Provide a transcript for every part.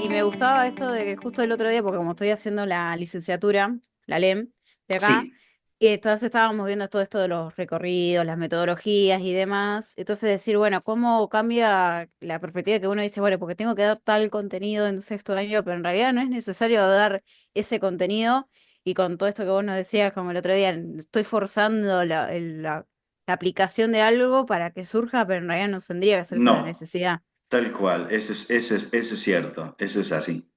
Y me gustaba esto de que justo el otro día, porque como estoy haciendo la licenciatura, la LEM, de acá, Sí, y entonces estábamos viendo todo esto de los recorridos, las metodologías y demás. Entonces decir, bueno, cómo cambia la perspectiva que uno dice, bueno, porque tengo que dar tal contenido en sexto año, pero en realidad no es necesario dar ese contenido. Y con todo esto que vos nos decías, como el otro día, estoy forzando la aplicación de algo para que surja, pero en realidad no tendría que hacerse la no, necesidad. tal cual, eso es cierto, eso es así.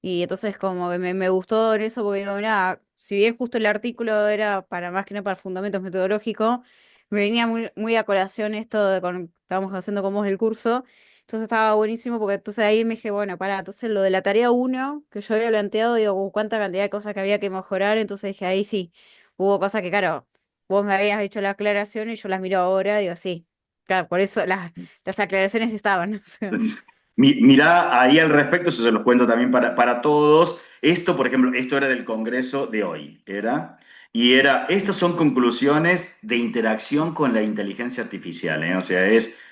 Y entonces como que me gustó en eso porque digo, mira, si bien justo el artículo era para más que nada para fundamentos metodológicos, me venía muy a colación esto de cuando estábamos haciendo con vos el curso, entonces estaba buenísimo porque entonces ahí me dije, bueno, pará, entonces lo de la tarea uno que yo había planteado, digo, cuánta cantidad de cosas que había que mejorar, entonces dije, ahí sí, hubo cosas que, claro, vos me habías hecho la aclaración y yo las miro ahora, digo, sí, claro, por eso las aclaraciones estaban, o sea. Mirá, ahí al respecto, eso se los cuento también para todos. Esto, por ejemplo, esto era del Congreso de hoy, estas son conclusiones de interacción con la inteligencia artificial, ¿eh? O sea,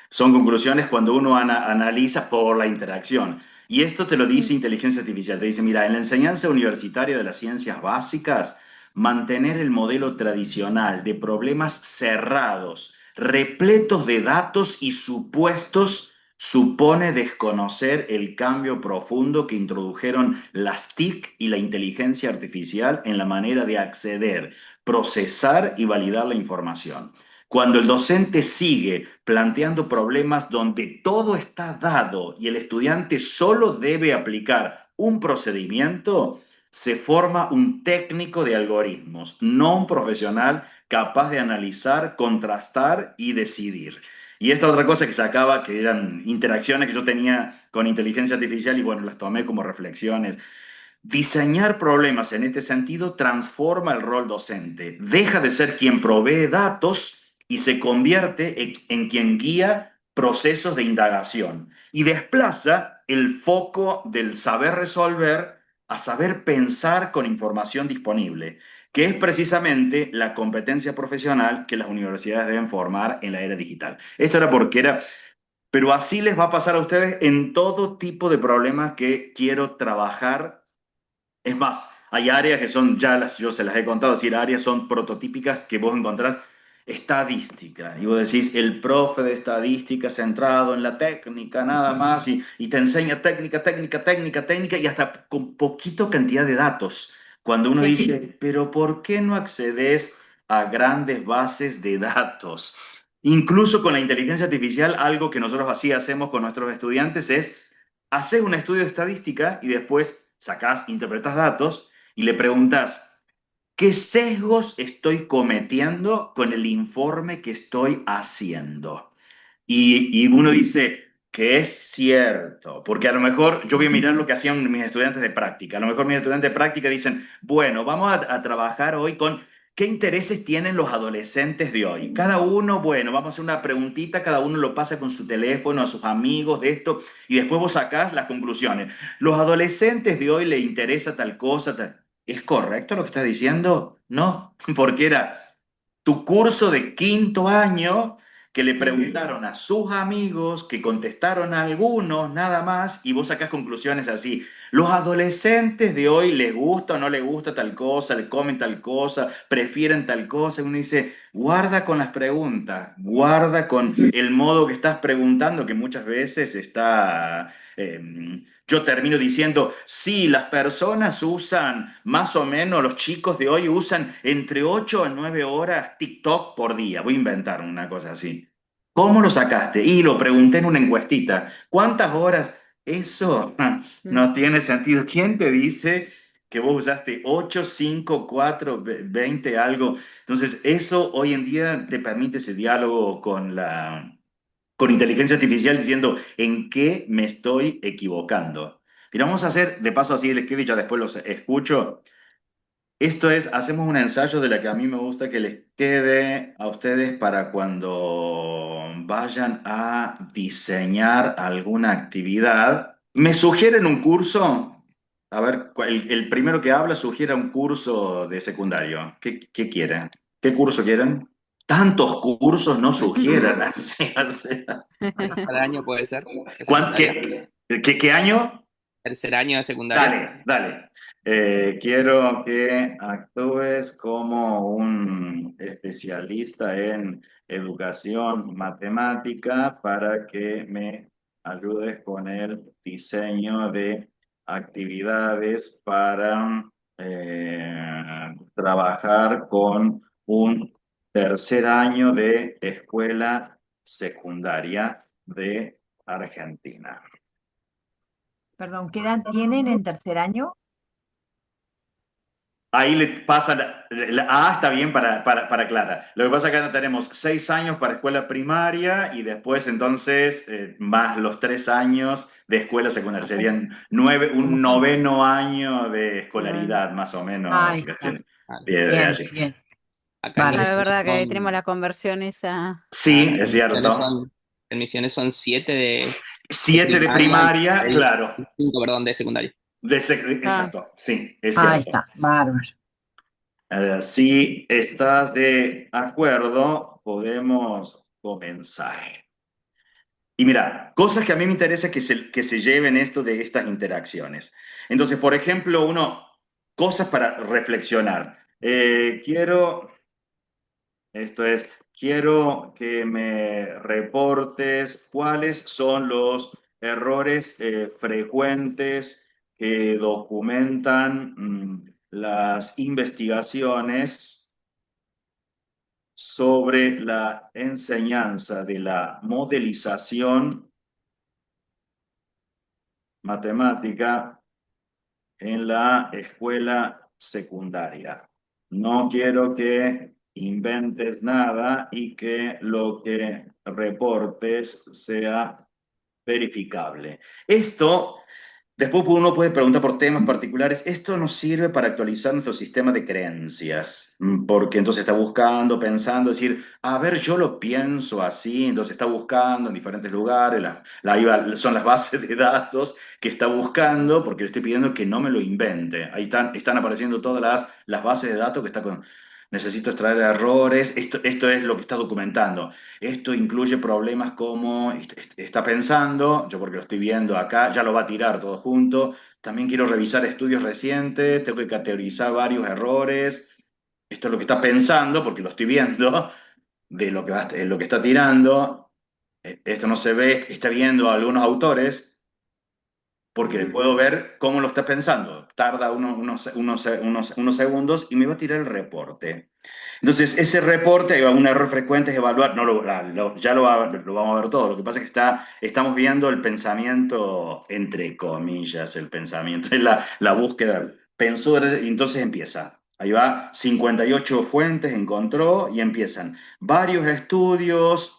son conclusiones cuando uno analiza por la interacción. Y esto te lo Mm. dice inteligencia artificial, te dice, mira, en la enseñanza universitaria de las ciencias básicas, mantener el modelo tradicional de problemas cerrados, repletos de datos y supuestos supone desconocer el cambio profundo que introdujeron las TIC y la inteligencia artificial en la manera de acceder, procesar y validar la información. Cuando el docente sigue planteando problemas donde todo está dado y el estudiante solo debe aplicar un procedimiento, se forma un técnico de algoritmos, no un profesional capaz de analizar, contrastar y decidir. Y esta otra cosa que sacaba, que eran interacciones que yo tenía con inteligencia artificial y bueno, las tomé como reflexiones. Diseñar problemas en este sentido transforma el rol docente. Deja de ser quien provee datos y se convierte en quien guía procesos de indagación y desplaza el foco del saber resolver a saber pensar con información disponible, que es precisamente la competencia profesional que las universidades deben formar en la era digital. Esto era porque era, pero así les va a pasar a ustedes en todo tipo de problemas que quiero trabajar. Es más, hay áreas que son, yo se las he contado, es decir, áreas son prototípicas que vos encontrás estadística. Y vos decís, el profe de estadística centrado en la técnica, nada más, y te enseña técnica, técnica, técnica, técnica, y hasta con poquito cantidad de datos. Cuando uno Sí. dice, pero ¿por qué no accedes a grandes bases de datos? Incluso con la inteligencia artificial, algo que nosotros así hacemos con nuestros estudiantes es haces un estudio de estadística y después sacás, interpretas datos y le preguntas, ¿qué sesgos estoy cometiendo con el informe que estoy haciendo? Y uno dice que es cierto, porque a lo mejor yo voy a mirar lo que hacían mis estudiantes de práctica. A lo mejor mis estudiantes de práctica dicen, bueno, vamos a trabajar hoy con qué intereses tienen los adolescentes de hoy. Cada uno, bueno, vamos a hacer una preguntita, cada uno lo pasa con su teléfono, a sus amigos de esto, y después vos sacás las conclusiones. Los adolescentes de hoy le interesa tal cosa, tal. ¿Es correcto lo que estás diciendo? No, porque era tu curso de quinto año que le Mm. preguntaron a sus amigos, que contestaron a algunos nada más, y vos sacás conclusiones así. Los adolescentes de hoy les gusta o no les gusta tal cosa, le comen tal cosa, prefieren tal cosa, y uno dice, guarda con las preguntas, guarda con el modo que estás preguntando, que muchas veces está... yo termino diciendo, sí, las personas usan, más o menos los chicos de hoy usan entre 8 a 9 horas TikTok por día. Voy a inventar una cosa así. ¿Cómo lo sacaste? Y lo pregunté en una encuestita. ¿Cuántas horas? Eso Mm. no tiene sentido. ¿Quién te dice que vos usaste 8, 5, 4, 20 algo? Entonces, eso hoy en día te permite ese diálogo con inteligencia artificial diciendo en qué me estoy equivocando. Mira, vamos a hacer, de paso así les quedo y ya después los escucho. Esto es, hacemos un ensayo de la que a mí me gusta que les quede a ustedes para cuando vayan a diseñar alguna actividad. ¿Me sugieren un curso? A ver, el primero que habla sugiere un curso de secundario. ¿Qué quieren? ¿Qué curso quieren? Tantos cursos no sugieran. Así, o sea. Tercer año puede ser, de secundaria. ¿Qué año? tercer año de secundaria. Dale, dale. Quiero que actúes como un especialista en educación matemática para que me ayudes con el diseño de actividades para trabajar con un tercer año de escuela secundaria de Argentina. Perdón, ¿qué edad tienen en tercer año? Ahí le pasa, la A está bien para Clara. Lo que pasa es que ahora tenemos 6 años para escuela primaria y después entonces más los 3 años de escuela secundaria. Serían un noveno año de Bueno, escolaridad más o menos. Ahí está. Ah, De Bien, allí. bien. acá en ah, Bárbaro. es Misiones verdad que ahí tenemos son, la conversión esa. Sí, claro, es cierto. en Misiones son 7 de 7 de primaria y primaria, claro. 5, perdón, de secundaria. Ah, Exacto, sí, es Ahí cierto. está, bárbaro. Si estás de acuerdo, podemos comenzar. Y mira, cosas que a mí me interesa que se lleven esto de estas interacciones. Entonces, por ejemplo, cosas para reflexionar. Quiero que me reportes cuáles son los errores frecuentes que documentan las investigaciones sobre la enseñanza de la modelización matemática en la escuela secundaria. No quiero que inventes nada y que lo que reportes sea verificable. Esto Después uno puede preguntar por temas particulares. Esto nos sirve para actualizar nuestro sistema de creencias, porque entonces está buscando, pensando, decir, a ver, yo lo pienso así, entonces está buscando en diferentes lugares, son las bases de datos que está buscando, porque le estoy pidiendo que no me lo invente. Ahí están apareciendo todas las bases de datos que está con... Necesito extraer errores, esto es lo que está documentando. Esto incluye problemas como está pensando, yo porque lo estoy viendo acá, ya lo va a tirar todo junto. También quiero revisar estudios recientes, tengo que categorizar varios errores. Esto es lo que está pensando, porque lo estoy viendo, de lo que está tirando. Esto no se ve, está viendo a algunos autores, porque puedo ver cómo lo está pensando. Tarda unos segundos y me va a tirar el reporte. Entonces, ese reporte, un error frecuente es evaluar, no ya lo vamos a ver todo, lo que pasa es que estamos viendo el pensamiento, entre comillas, el pensamiento, es la búsqueda. Pensó, y entonces empieza. Ahí va, 58 fuentes encontró y empiezan. Varios estudios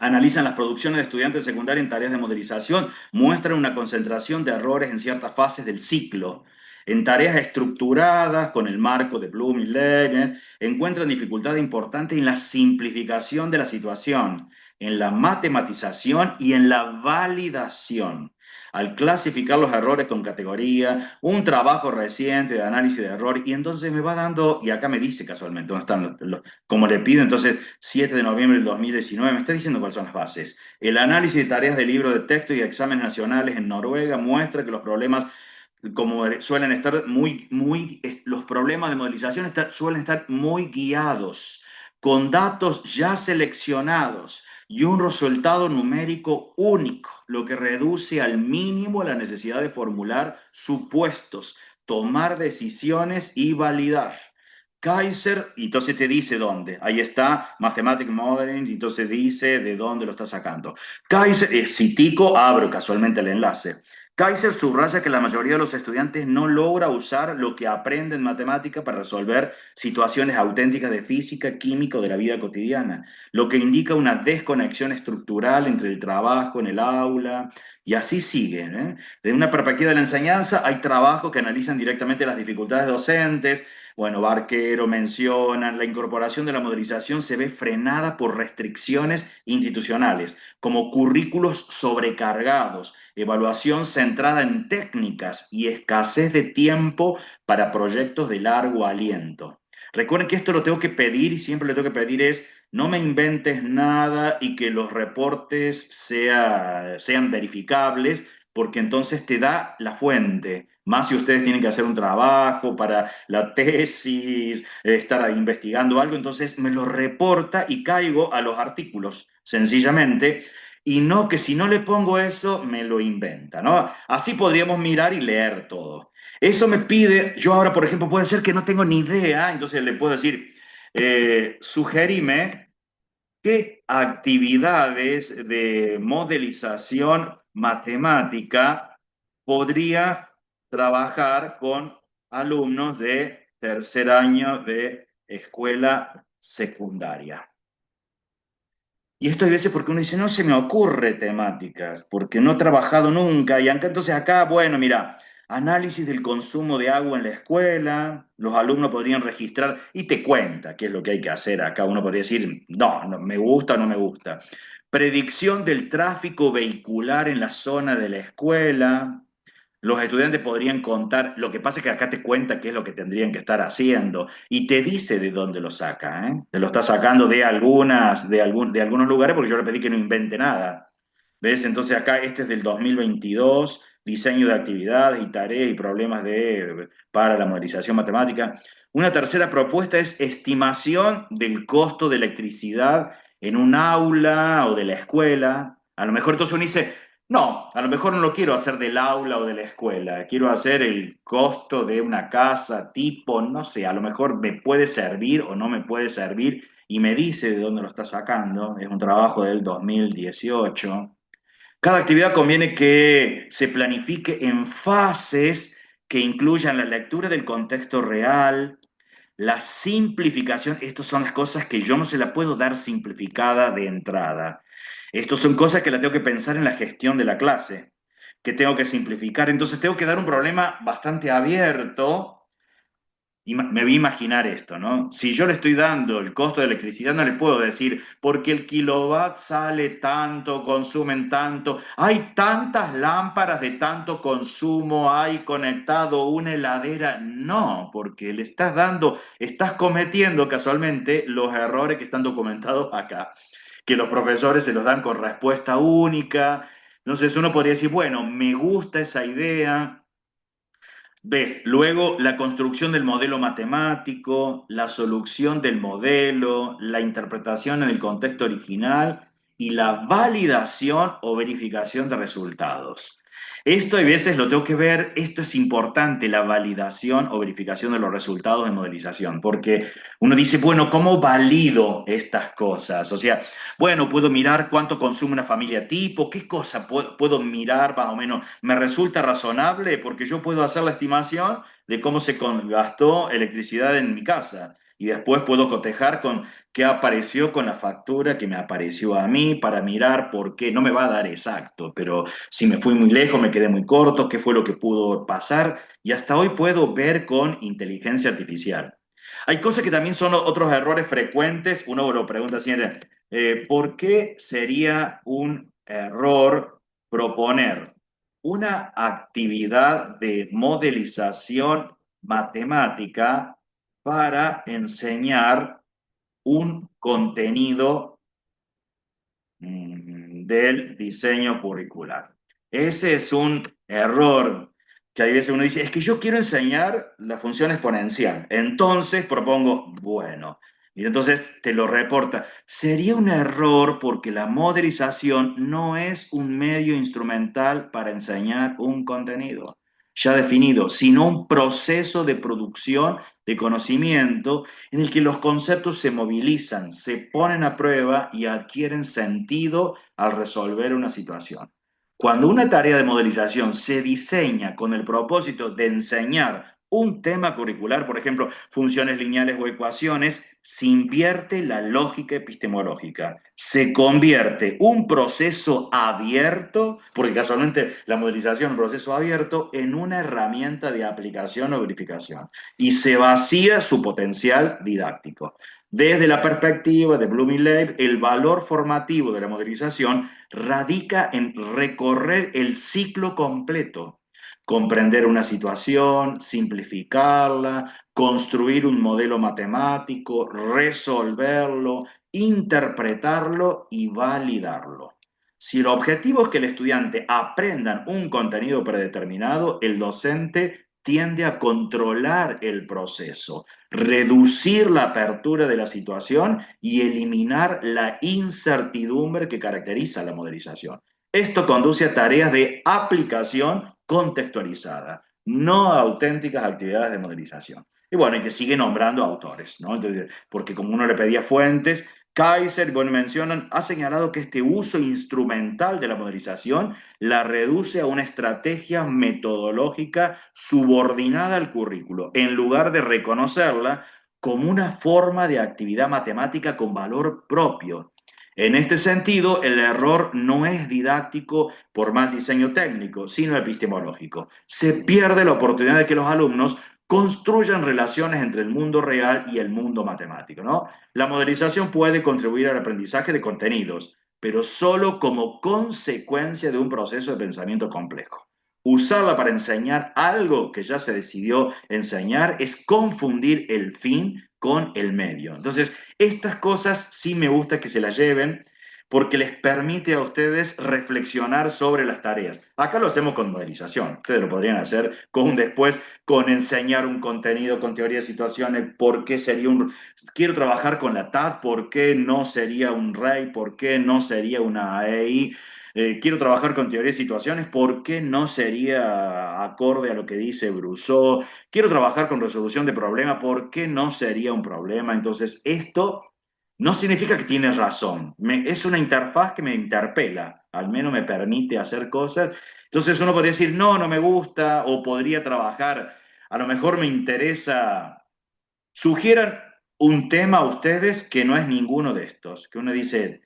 analizan las producciones de estudiantes secundarios en tareas de modelización, muestran una concentración de errores en ciertas fases del ciclo. En tareas estructuradas, con el marco de Bloom y Lerner, encuentran dificultades importantes en la simplificación de la situación, en la matematización y en la validación. Al clasificar los errores con categoría, un trabajo reciente de análisis de errores, y entonces me va dando, y acá me dice casualmente dónde están como le pido, entonces 7 de noviembre del 2019, me está diciendo cuáles son las bases. El análisis de tareas de libro de texto y exámenes nacionales en Noruega muestra que los problemas como suelen estar los problemas de modelización suelen estar muy guiados, con datos ya seleccionados y un resultado numérico único, lo que reduce al mínimo la necesidad de formular supuestos, tomar decisiones y validar. Kaiser, y entonces te dice dónde. Ahí está, Mathematic Modeling, y entonces dice de dónde lo está sacando. Kaiser, citico, abro casualmente el enlace. Kaiser subraya que la mayoría de los estudiantes no logra usar lo que aprende en matemática para resolver situaciones auténticas de física, química o de la vida cotidiana, lo que indica una desconexión estructural entre el trabajo en el aula, y así sigue. De una perspectiva de la enseñanza, hay trabajos que analizan directamente las dificultades docentes. Bueno, Barquero menciona, la incorporación de la modelización se ve frenada por restricciones institucionales, como currículos sobrecargados, evaluación centrada en técnicas y escasez de tiempo para proyectos de largo aliento. Recuerden que esto lo tengo que pedir y siempre lo tengo que pedir es no me inventes nada y que los reportes sean verificables, porque entonces te da la fuente. Más si ustedes tienen que hacer un trabajo para la tesis, estar ahí investigando algo, entonces me lo reporta y caigo a los artículos, sencillamente, y no que si no le pongo eso, me lo inventa, ¿no? Así podríamos mirar y leer todo. Eso me pide, yo ahora, por ejemplo, puede ser que no tengo ni idea, entonces le puedo decir, sugerime qué actividades de modelización matemática podría trabajar con alumnos de tercer año de escuela secundaria. Y esto hay veces porque uno dice, no se me ocurre temáticas, porque no he trabajado nunca. Y acá, entonces acá, bueno, mira, análisis del consumo de agua en la escuela, los alumnos podrían registrar y te cuenta qué es lo que hay que hacer acá. Uno podría decir, no, no me gusta o no me gusta. Predicción del tráfico vehicular en la zona de la escuela, los estudiantes podrían contar, lo que pasa es que acá te cuenta qué es lo que tendrían que estar haciendo y te dice de dónde lo saca, ¿eh? Te lo está sacando de algunos lugares porque yo le pedí que no invente nada. ¿Ves? Entonces acá este es del 2022, diseño de actividades y tareas y problemas para la modelización matemática. Una tercera propuesta es estimación del costo de electricidad en un aula o de la escuela. A lo mejor entonces uno dice, no, a lo mejor no lo quiero hacer del aula o de la escuela, quiero hacer el costo de una casa tipo, no sé, a lo mejor me puede servir o no me puede servir y me dice de dónde lo está sacando, es un trabajo del 2018. Cada actividad conviene que se planifique en fases que incluyan la lectura del contexto real, la simplificación, estas son las cosas que yo no se la puedo dar simplificada de entrada. Estas son cosas que la tengo que pensar en la gestión de la clase, que tengo que simplificar. Entonces tengo que dar un problema bastante abierto. Y me voy a imaginar esto, ¿no? Si yo le estoy dando el costo de electricidad, no le puedo decir, porque el kilowatt sale tanto, consumen tanto, hay tantas lámparas de tanto consumo, hay conectado una heladera. No, porque le estás dando, estás cometiendo casualmente los errores que están documentados acá, que los profesores se los dan con respuesta única. Entonces uno podría decir, bueno, me gusta esa idea. ¿Ves? Luego la construcción del modelo matemático, la solución del modelo, la interpretación en el contexto original y la validación o verificación de resultados. Esto a veces lo tengo que ver, esto es importante, la validación o verificación de los resultados de modelización, porque uno dice, bueno, ¿cómo valido estas cosas? O sea, bueno, puedo mirar cuánto consume una familia tipo, qué cosa puedo mirar más o menos. Me resulta razonable porque yo puedo hacer la estimación de cómo se gastó electricidad en mi casa y después puedo cotejar con qué apareció con la factura que me apareció a mí para mirar por qué. No me va a dar exacto, pero si me fui muy lejos, me quedé muy corto, qué fue lo que pudo pasar y hasta hoy puedo ver con inteligencia artificial. Hay cosas que también son otros errores frecuentes. Uno lo pregunta siempre, ¿por qué sería un error proponer una actividad de modelización matemática para enseñar un contenido del diseño curricular? Ese es un error que a veces uno dice, es que yo quiero enseñar la función exponencial. Entonces propongo, bueno, y entonces te lo reporta. Sería un error porque la modelización no es un medio instrumental para enseñar un contenido ya definido, sino un proceso de producción de conocimiento en el que los conceptos se movilizan, se ponen a prueba y adquieren sentido al resolver una situación. Cuando una tarea de modelización se diseña con el propósito de enseñar un tema curricular, por ejemplo, funciones lineales o ecuaciones, se invierte la lógica epistemológica. Se convierte un proceso abierto, porque casualmente la modelización es un proceso abierto, en una herramienta de aplicación o verificación. Y se vacía su potencial didáctico. Desde la perspectiva de Bloom y Leib, el valor formativo de la modelización radica en recorrer el ciclo completo, comprender una situación, simplificarla, construir un modelo matemático, resolverlo, interpretarlo y validarlo. Si el objetivo es que el estudiante aprenda un contenido predeterminado, el docente tiende a controlar el proceso, reducir la apertura de la situación y eliminar la incertidumbre que caracteriza la modelización. Esto conduce a tareas de aplicación contextualizada, no a auténticas actividades de modelización. Y bueno, y que sigue nombrando autores, ¿no? Entonces, porque como uno le pedía fuentes, Kaiser, bueno, mencionan, ha señalado que este uso instrumental de la modelización la reduce a una estrategia metodológica subordinada al currículo, en lugar de reconocerla como una forma de actividad matemática con valor propio. En este sentido, el error no es didáctico por mal diseño técnico, sino epistemológico. Se pierde la oportunidad de que los alumnos construyan relaciones entre el mundo real y el mundo matemático, ¿no? La modelización puede contribuir al aprendizaje de contenidos, pero solo como consecuencia de un proceso de pensamiento complejo. Usarla para enseñar algo que ya se decidió enseñar es confundir el fin con el medio. Entonces, estas cosas sí me gusta que se las lleven porque les permite a ustedes reflexionar sobre las tareas. Acá lo hacemos con modelización. Ustedes lo podrían hacer con después, con enseñar un contenido, con teoría de situaciones, por qué sería un... Quiero trabajar con la TAF, por qué no sería un REI, por qué no sería una AEI. Quiero trabajar con teoría de situaciones, ¿por qué no sería acorde a lo que dice Brousseau? Quiero trabajar con resolución de problemas, ¿por qué no sería un problema? Entonces, esto no significa que tienes razón. Es una interfaz que me interpela, al menos me permite hacer cosas. Entonces uno podría decir, no, no me gusta, o podría trabajar, a lo mejor me interesa, sugieran un tema a ustedes que no es ninguno de estos, que uno dice,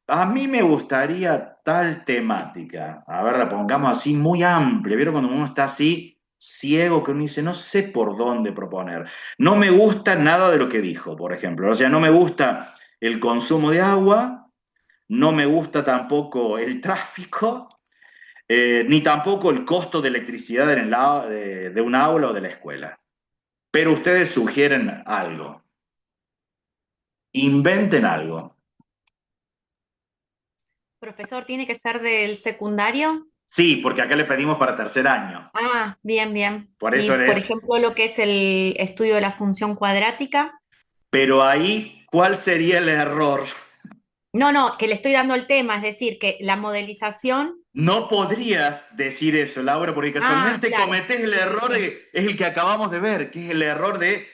a mí me gustaría tal temática, a ver, la pongamos así muy amplia, ¿vieron cuando uno está así ciego que uno dice, no sé por dónde proponer, no me gusta nada de lo que dijo, por ejemplo, o sea, no me gusta el consumo de agua, no me gusta tampoco el tráfico, ni tampoco el costo de electricidad de un aula o de la escuela. Pero ustedes sugieren algo, inventen algo. Profesor, ¿tiene que ser del secundario? Sí, porque acá le pedimos para tercer año. Ah, bien, bien. Por Y eso por es. ejemplo, lo que es el estudio de la función cuadrática. Pero ahí, ¿cuál sería el error? No, no, que le estoy dando el tema, es decir, que la modelización. No podrías decir eso, Laura, porque Ah, casualmente claro. cometés el Sí, sí, error, sí. es el que acabamos de ver, que es el error de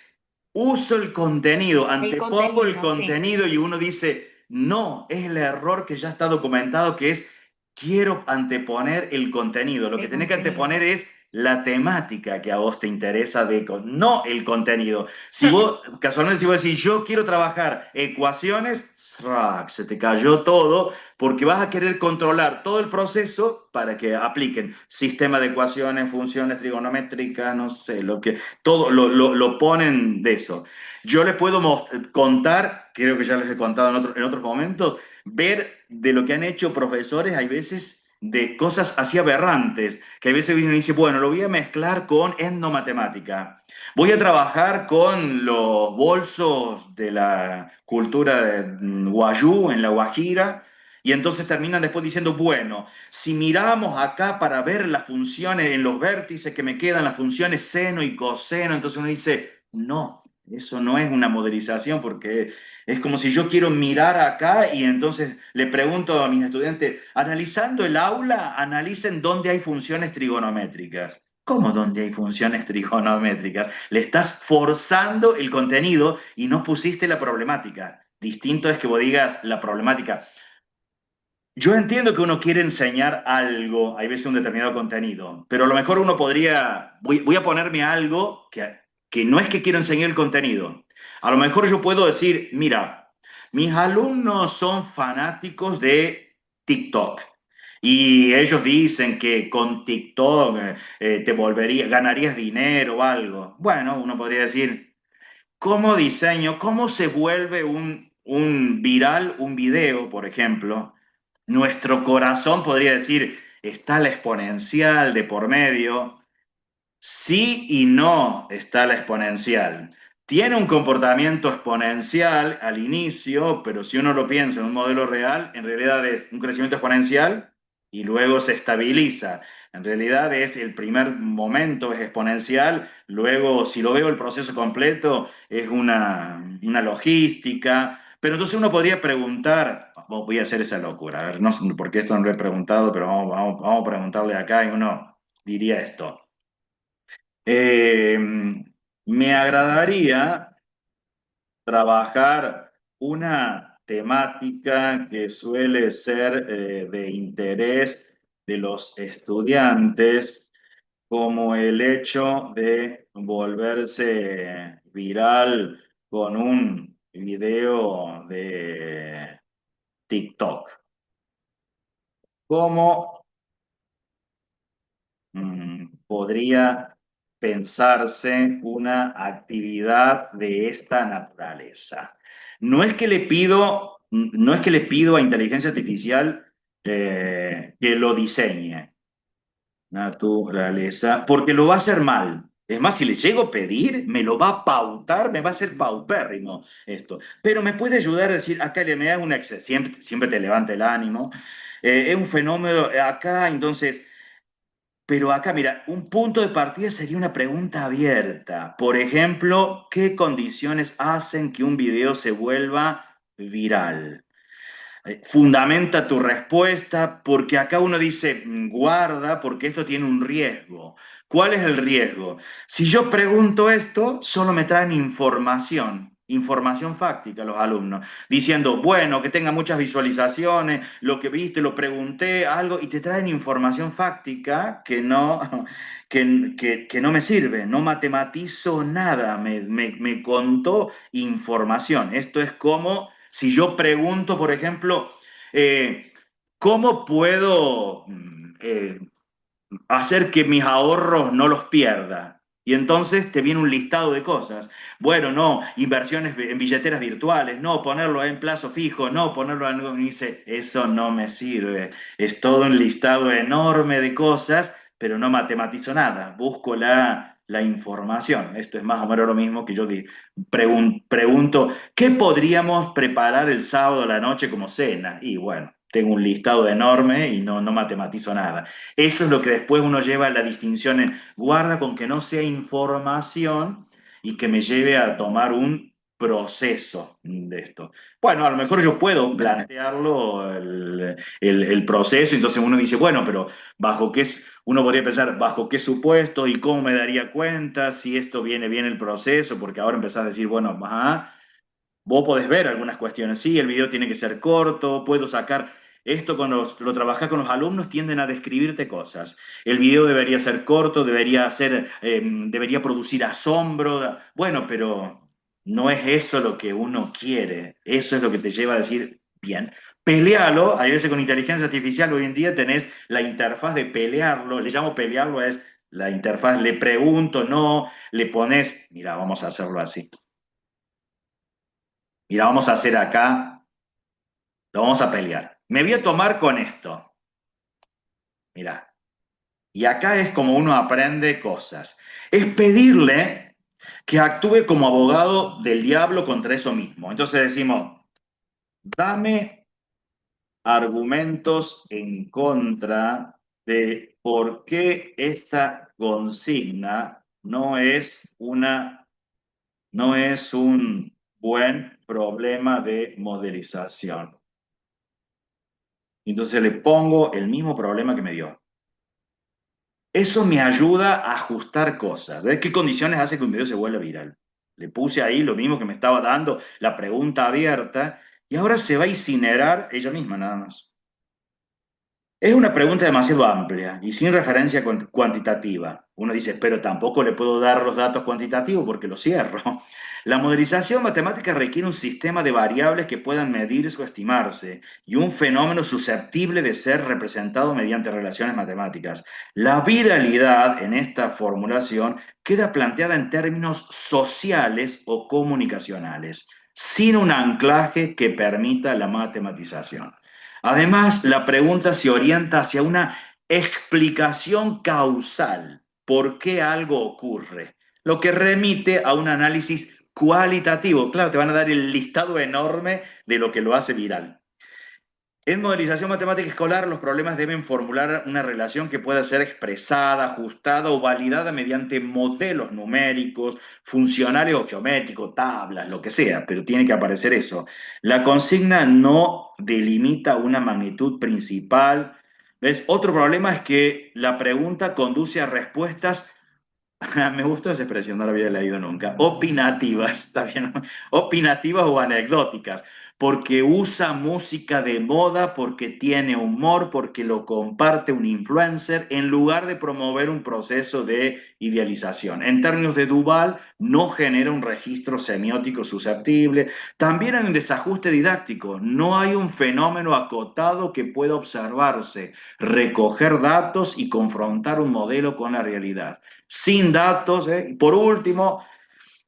uso el contenido, El antepongo el contenido, sí. contenido y uno dice, no, es el error que ya está documentado, que es quiero anteponer el contenido. Lo que El tenés que contenido. anteponer es la temática que a vos te interesa, no el contenido. Si vos, casualmente, si vos decís, yo quiero trabajar ecuaciones, se te cayó todo, porque vas a querer controlar todo el proceso para que apliquen sistema de ecuaciones, funciones trigonométricas, no sé, lo que todo lo ponen de eso. Yo les puedo contar, creo que ya les he contado en otros momentos, ver de lo que han hecho profesores, hay veces de cosas así aberrantes, que a veces vienen y dicen, bueno, lo voy a mezclar con etnomatemática. Voy a trabajar con los bolsos de la cultura de Guayú, en la Guajira, y entonces terminan después diciendo, bueno, si miramos acá para ver las funciones en los vértices que me quedan, las funciones seno y coseno, entonces uno dice, no, eso no es una modelización porque es como si yo quiero mirar acá y entonces le pregunto a mis estudiantes, analizando el aula, analicen dónde hay funciones trigonométricas. ¿Cómo dónde hay funciones trigonométricas? Le estás forzando el contenido y no pusiste la problemática. Distinto es que vos digas la problemática. Yo entiendo que uno quiere enseñar algo, hay veces un determinado contenido, pero a lo mejor uno podría, voy a ponerme algo que no es que quiero enseñar el contenido. A lo mejor yo puedo decir, mira, mis alumnos son fanáticos de TikTok y ellos dicen que con TikTok ganarías dinero o algo. Bueno, uno podría decir, ¿cómo diseño, cómo se vuelve un viral un video, por ejemplo? Nuestro corazón podría decir, está la exponencial de por medio. Sí y no está la exponencial. tiene un comportamiento exponencial al inicio, pero si uno lo piensa en un modelo real, en realidad es un crecimiento exponencial y luego se estabiliza. En realidad es el primer momento es exponencial, luego si lo veo el proceso completo es una logística, pero entonces uno podría preguntar, voy a hacer esa locura, a ver, no sé por qué esto no lo he preguntado, pero vamos a preguntarle acá y uno diría esto. Me agradaría trabajar una temática que suele ser de interés de los estudiantes, como el hecho de volverse viral con un video de TikTok. ¿Cómo podría pensarse una actividad de esta naturaleza? No es que le pido a inteligencia artificial que lo diseñe, naturaleza, porque lo va a hacer mal. Es más, si le llego a pedir, me lo va a pautar, me va a hacer paupérrimo esto. Pero me puede ayudar a decir, acá me da un exceso, siempre te levanta el ánimo. Es un fenómeno acá, entonces pero acá, mira, un punto de partida sería una pregunta abierta. Por ejemplo, ¿qué condiciones hacen que un video se vuelva viral? Fundamenta tu respuesta, porque acá uno dice, guarda, porque esto tiene un riesgo. ¿Cuál es el riesgo? Si yo pregunto esto, solo me traen información fáctica los alumnos, diciendo, bueno, que tenga muchas visualizaciones, lo que viste, lo pregunté, algo, y te traen información fáctica que no, que no me sirve, no matematizo nada, me contó información. Esto es como si yo pregunto, por ejemplo, ¿cómo puedo hacer que mis ahorros no los pierda? Y entonces te viene un listado de cosas. Bueno, no, inversiones en billeteras virtuales, no, ponerlo en plazo fijo, no, ponerlo en... Y dice, eso no me sirve. Es todo un listado enorme de cosas, pero no matematizo nada. Busco la información. Esto es más o menos lo mismo que yo pregunto, ¿qué podríamos preparar el sábado a la noche como cena? Y bueno, tengo un listado enorme y no matematizo nada. Eso es lo que después uno lleva a la distinción en guarda con que no sea información y que me lleve a tomar un proceso de esto. Bueno, a lo mejor yo puedo plantearlo el proceso, entonces uno dice, bueno, pero uno podría pensar, ¿bajo qué supuesto y cómo me daría cuenta si esto viene bien el proceso? Porque ahora empezás a decir, bueno, ajá, vos podés ver algunas cuestiones. Sí, el video tiene que ser corto, puedo sacar esto cuando lo trabajás con los alumnos, tienden a describirte cosas. El video debería ser corto, debería producir asombro. Bueno, pero no es eso lo que uno quiere. Eso es lo que te lleva a decir, bien, pelealo. Hay veces con inteligencia artificial hoy en día tenés la interfaz de pelearlo. Le llamo pelearlo, es la interfaz, le pregunto, no, le pones, mira, vamos a hacerlo así. Mira, vamos a hacer acá, lo vamos a pelear. Me voy a tomar con esto. Mira. Y acá es como uno aprende cosas. Es pedirle que actúe como abogado del diablo contra eso mismo. Entonces decimos, dame argumentos en contra de por qué esta consigna no es un buen problema de modelización. Entonces le pongo el mismo problema que me dio. Eso me ayuda a ajustar cosas. ¿Ves qué condiciones hace que un video se vuelva viral? Le puse ahí lo mismo que me estaba dando, la pregunta abierta, y ahora se va a incinerar ella misma nada más. Es una pregunta demasiado amplia y sin referencia cuantitativa. Uno dice, pero tampoco le puedo dar los datos cuantitativos porque los cierro. La modelización matemática requiere un sistema de variables que puedan medirse o estimarse y un fenómeno susceptible de ser representado mediante relaciones matemáticas. La viralidad en esta formulación queda planteada en términos sociales o comunicacionales, sin un anclaje que permita la matematización. Además, la pregunta se orienta hacia una explicación causal, por qué algo ocurre, lo que remite a un análisis cualitativo. Claro, te van a dar el listado enorme de lo que lo hace viral. En modelización matemática escolar, los problemas deben formular una relación que pueda ser expresada, ajustada o validada mediante modelos numéricos, funcionales o geométricos, tablas, lo que sea, pero tiene que aparecer eso. La consigna no delimita una magnitud principal. ¿Ves? Otro problema es que la pregunta conduce a respuestas. Me gustó esa expresión, no la había leído nunca. Opinativas, ¿está bien? Opinativas o anecdóticas, porque usa música de moda, porque tiene humor, porque lo comparte un influencer, en lugar de promover un proceso de idealización. En términos de Duval, no genera un registro semiótico susceptible. También hay un desajuste didáctico. No hay un fenómeno acotado que pueda observarse, recoger datos y confrontar un modelo con la realidad sin datos. Y por último,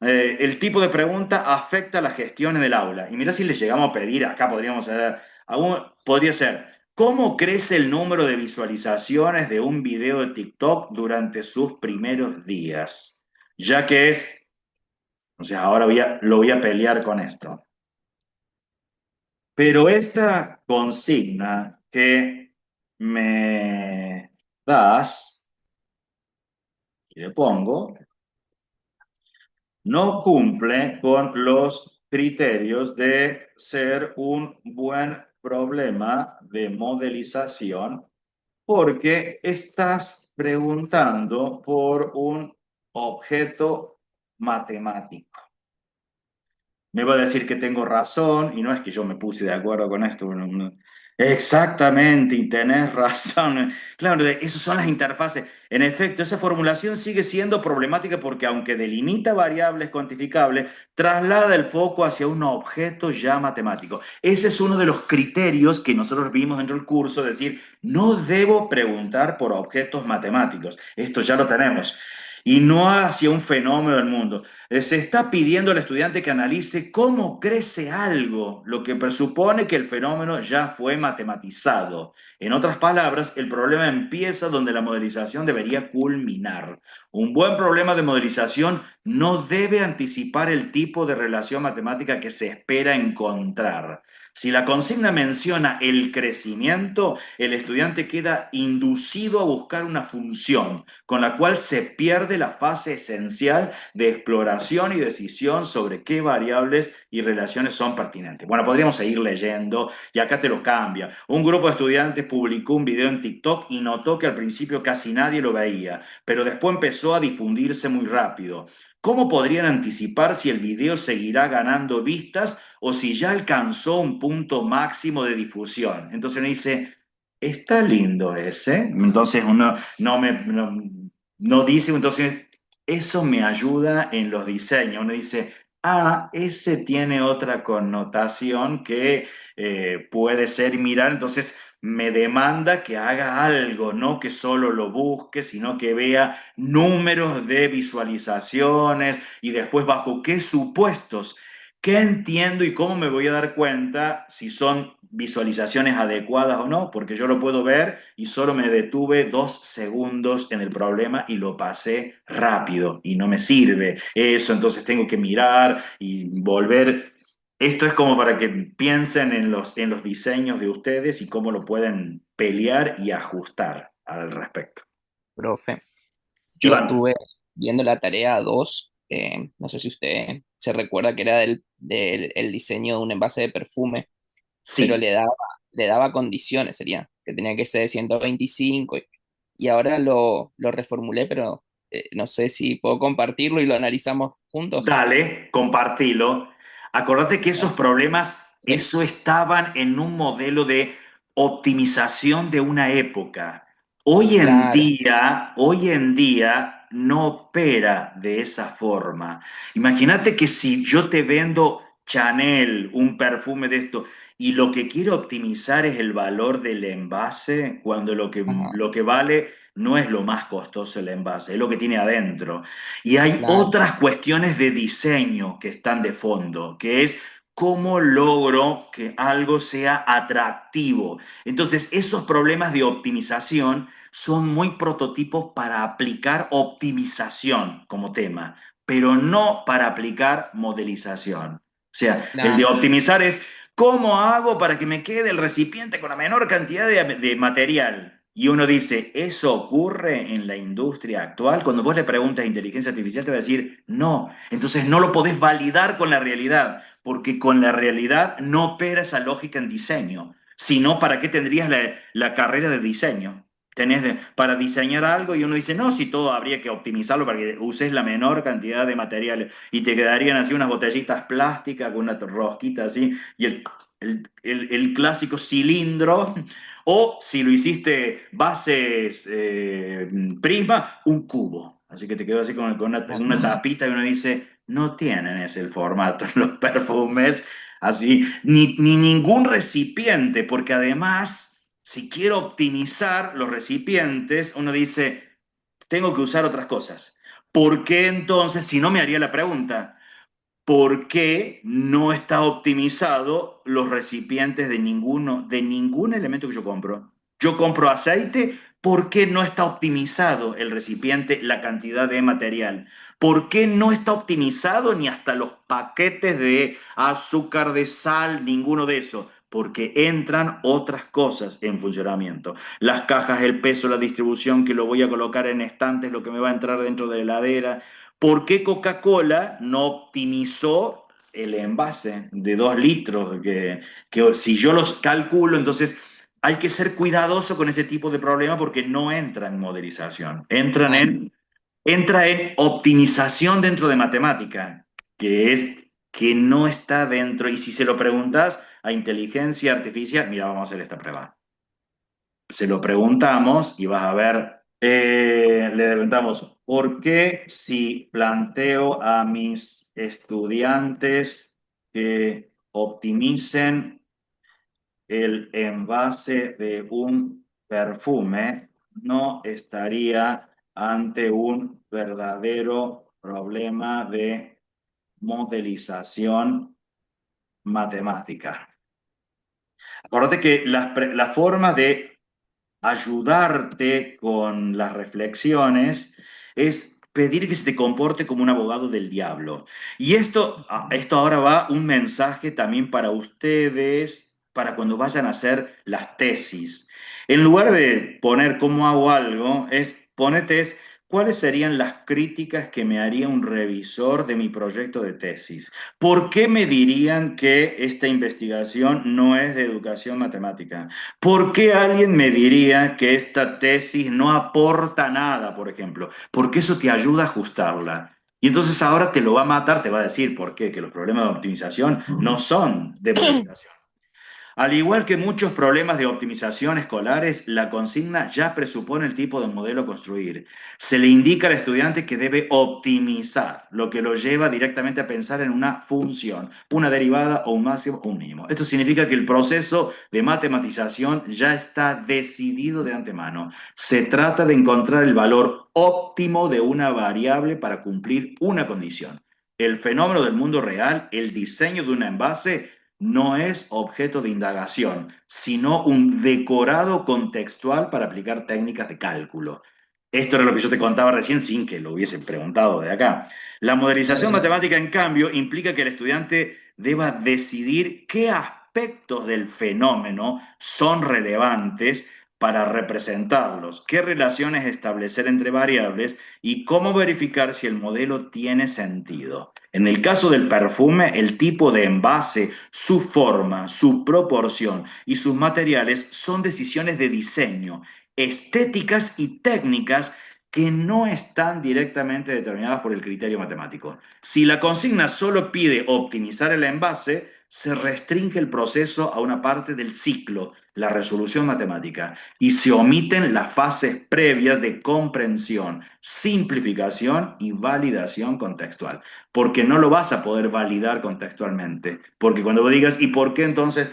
el tipo de pregunta afecta la gestión en el aula. Y mira si le llegamos a pedir, acá podríamos hacer, podría ser, ¿cómo crece el número de visualizaciones de un video de TikTok durante sus primeros días? Ya que es, o sea, ahora lo voy a pelear con esto. Pero esta consigna que me das, y le pongo, no cumple con los criterios de ser un buen problema de modelización porque estás preguntando por un objeto matemático. Me va a decir que tengo razón, y no es que yo me puse de acuerdo con esto. Exactamente, y tenés razón. Claro, esas son las interfaces. En efecto, esa formulación sigue siendo problemática porque aunque delimita variables cuantificables, traslada el foco hacia un objeto ya matemático. Ese es uno de los criterios que nosotros vimos dentro del curso, es decir, no debo preguntar por objetos matemáticos. Esto ya lo tenemos. Y no hacia un fenómeno del mundo. Se está pidiendo al estudiante que analice cómo crece algo, lo que presupone que el fenómeno ya fue matematizado. En otras palabras, el problema empieza donde la modelización debería culminar. Un buen problema de modelización no debe anticipar el tipo de relación matemática que se espera encontrar. Si la consigna menciona el crecimiento, el estudiante queda inducido a buscar una función, con la cual se pierde la fase esencial de exploración y decisión sobre qué variables y relaciones son pertinentes. Bueno, podríamos seguir leyendo y acá te lo cambia. Un grupo de estudiantes publicó un video en TikTok y notó que al principio casi nadie lo veía, pero después empezó a difundirse muy rápido. ¿Cómo podrían anticipar si el video seguirá ganando vistas o si ya alcanzó un punto máximo de difusión? Entonces uno dice, está lindo ese. Entonces uno no dice, entonces eso me ayuda en los diseños. Uno dice, ese tiene otra connotación que puede ser mirar, entonces me demanda que haga algo, no que solo lo busque, sino que vea números de visualizaciones y después bajo qué supuestos. ¿Qué entiendo y cómo me voy a dar cuenta si son visualizaciones adecuadas o no? Porque yo lo puedo ver y solo me detuve 2 segundos en el problema y lo pasé rápido y no me sirve eso, entonces tengo que mirar y volver. Esto es como para que piensen en los diseños de ustedes y cómo lo pueden pelear y ajustar al respecto. Profe, yo Iván, estuve viendo la tarea 2, no sé si usted se recuerda que era del el diseño de un envase de perfume, pero sí. le daba condiciones, sería, que tenía que ser 125, y ahora lo reformulé, pero no sé si puedo compartirlo y lo analizamos juntos. Dale, compartilo. Acordate que esos problemas, Sí, eso estaban en un modelo de optimización de una época. claro. Hoy en día no opera de esa forma. Imagínate que si yo te vendo Chanel, un perfume de esto, y lo que quiero optimizar es el valor del envase, cuando Ajá, lo que vale no es lo más costoso el envase, es lo que tiene adentro. Y hay claro. otras cuestiones de diseño que están de fondo, que es cómo logro que algo sea atractivo. Entonces, esos problemas de optimización son muy prototipos para aplicar optimización como tema. pero no para aplicar modelización. O sea, el de Nada. optimizar es, ¿cómo hago para que me quede el recipiente con la menor cantidad de material? Y uno dice, ¿eso ocurre en la industria actual? Cuando vos le preguntas a inteligencia artificial te va a decir, no. Entonces no lo podés validar con la realidad, porque con la realidad no opera esa lógica en diseño. Si no, ¿para qué tendrías la carrera de diseño? Para diseñar algo y uno dice, no, si todo habría que optimizarlo para que uses la menor cantidad de materiales y te quedarían así unas botellitas plásticas con una rosquita así y el clásico cilindro, o si lo hiciste bases prisma, un cubo. Así que te quedó así con una tapita y uno dice, no tienen ese el formato los perfumes, así, ni ningún recipiente, porque además si quiero optimizar los recipientes, uno dice, tengo que usar otras cosas. ¿Por qué entonces, si no me haría la pregunta, por qué no está optimizado los recipientes de ningún elemento que yo compro? Yo compro aceite, ¿por qué no está optimizado el recipiente, la cantidad de material? ¿Por qué no está optimizado ni hasta los paquetes de azúcar, de sal, ninguno de eso? Porque entran otras cosas en funcionamiento. Las cajas, el peso, la distribución, que lo voy a colocar en estantes, lo que me va a entrar dentro de la heladera. ¿Por qué Coca-Cola no optimizó el envase de 2 litros? Que si yo los calculo, entonces hay que ser cuidadoso con ese tipo de problema porque no entra en modelización, entra en optimización dentro de matemática, que es que no está dentro. Y si se lo preguntas a inteligencia artificial, mira, vamos a hacer esta prueba. Se lo preguntamos y vas a ver, le preguntamos, ¿por qué si planteo a mis estudiantes que optimicen el envase de un perfume, no estaría ante un verdadero problema de modelización matemática? Acuérdate que las formas de ayudarte con las reflexiones es pedir que se te comporte como un abogado del diablo. Y esto ahora va un mensaje también para ustedes, para cuando vayan a hacer las tesis. En lugar de poner cómo hago algo, ponete cuáles serían las críticas que me haría un revisor de mi proyecto de tesis. ¿Por qué me dirían que esta investigación no es de educación matemática? ¿Por qué alguien me diría que esta tesis no aporta nada, por ejemplo? Porque eso te ayuda a ajustarla. Y entonces ahora te lo va a matar, te va a decir por qué, que los problemas de optimización no son de modelización. Al igual que muchos problemas de optimización escolares, la consigna ya presupone el tipo de modelo a construir. Se le indica al estudiante que debe optimizar, lo que lo lleva directamente a pensar en una función, una derivada o un máximo o un mínimo. Esto significa que el proceso de matematización ya está decidido de antemano. Se trata de encontrar el valor óptimo de una variable para cumplir una condición. El fenómeno del mundo real, el diseño de un envase, no es objeto de indagación, sino un decorado contextual para aplicar técnicas de cálculo. Esto era lo que yo te contaba recién sin que lo hubiesen preguntado de acá. La modelización matemática, en cambio, implica que el estudiante deba decidir qué aspectos del fenómeno son relevantes para representarlos, qué relaciones establecer entre variables y cómo verificar si el modelo tiene sentido. En el caso del perfume, el tipo de envase, su forma, su proporción y sus materiales son decisiones de diseño, estéticas y técnicas que no están directamente determinadas por el criterio matemático. Si la consigna solo pide optimizar el envase, se restringe el proceso a una parte del ciclo, la resolución matemática, y se omiten las fases previas de comprensión, simplificación y validación contextual, porque no lo vas a poder validar contextualmente, porque cuando vos digas, ¿y por qué entonces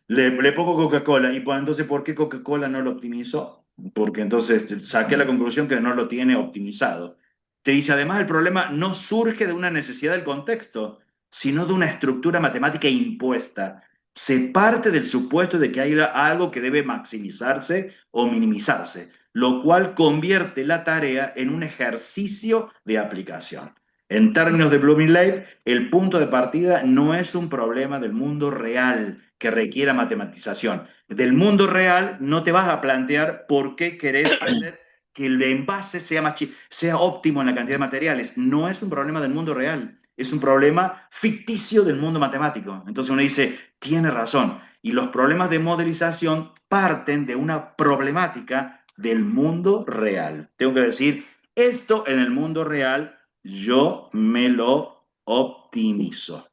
le pongo Coca-Cola? ¿Y pues, entonces por qué Coca-Cola no lo optimizó? Porque entonces saqué la conclusión que no lo tiene optimizado. Te dice, además, el problema no surge de una necesidad del contexto, sino de una estructura matemática impuesta. Se parte del supuesto de que hay algo que debe maximizarse o minimizarse, lo cual convierte la tarea en un ejercicio de aplicación. En términos de Blooming Lake, el punto de partida no es un problema del mundo real que requiera matematización. Del mundo real no te vas a plantear por qué querés hacer que el envase sea óptimo en la cantidad de materiales. No es un problema del mundo real, es un problema ficticio del mundo matemático. Entonces uno dice, tiene razón. Y los problemas de modelización parten de una problemática del mundo real. Tengo que decir, esto en el mundo real yo me lo optimizo.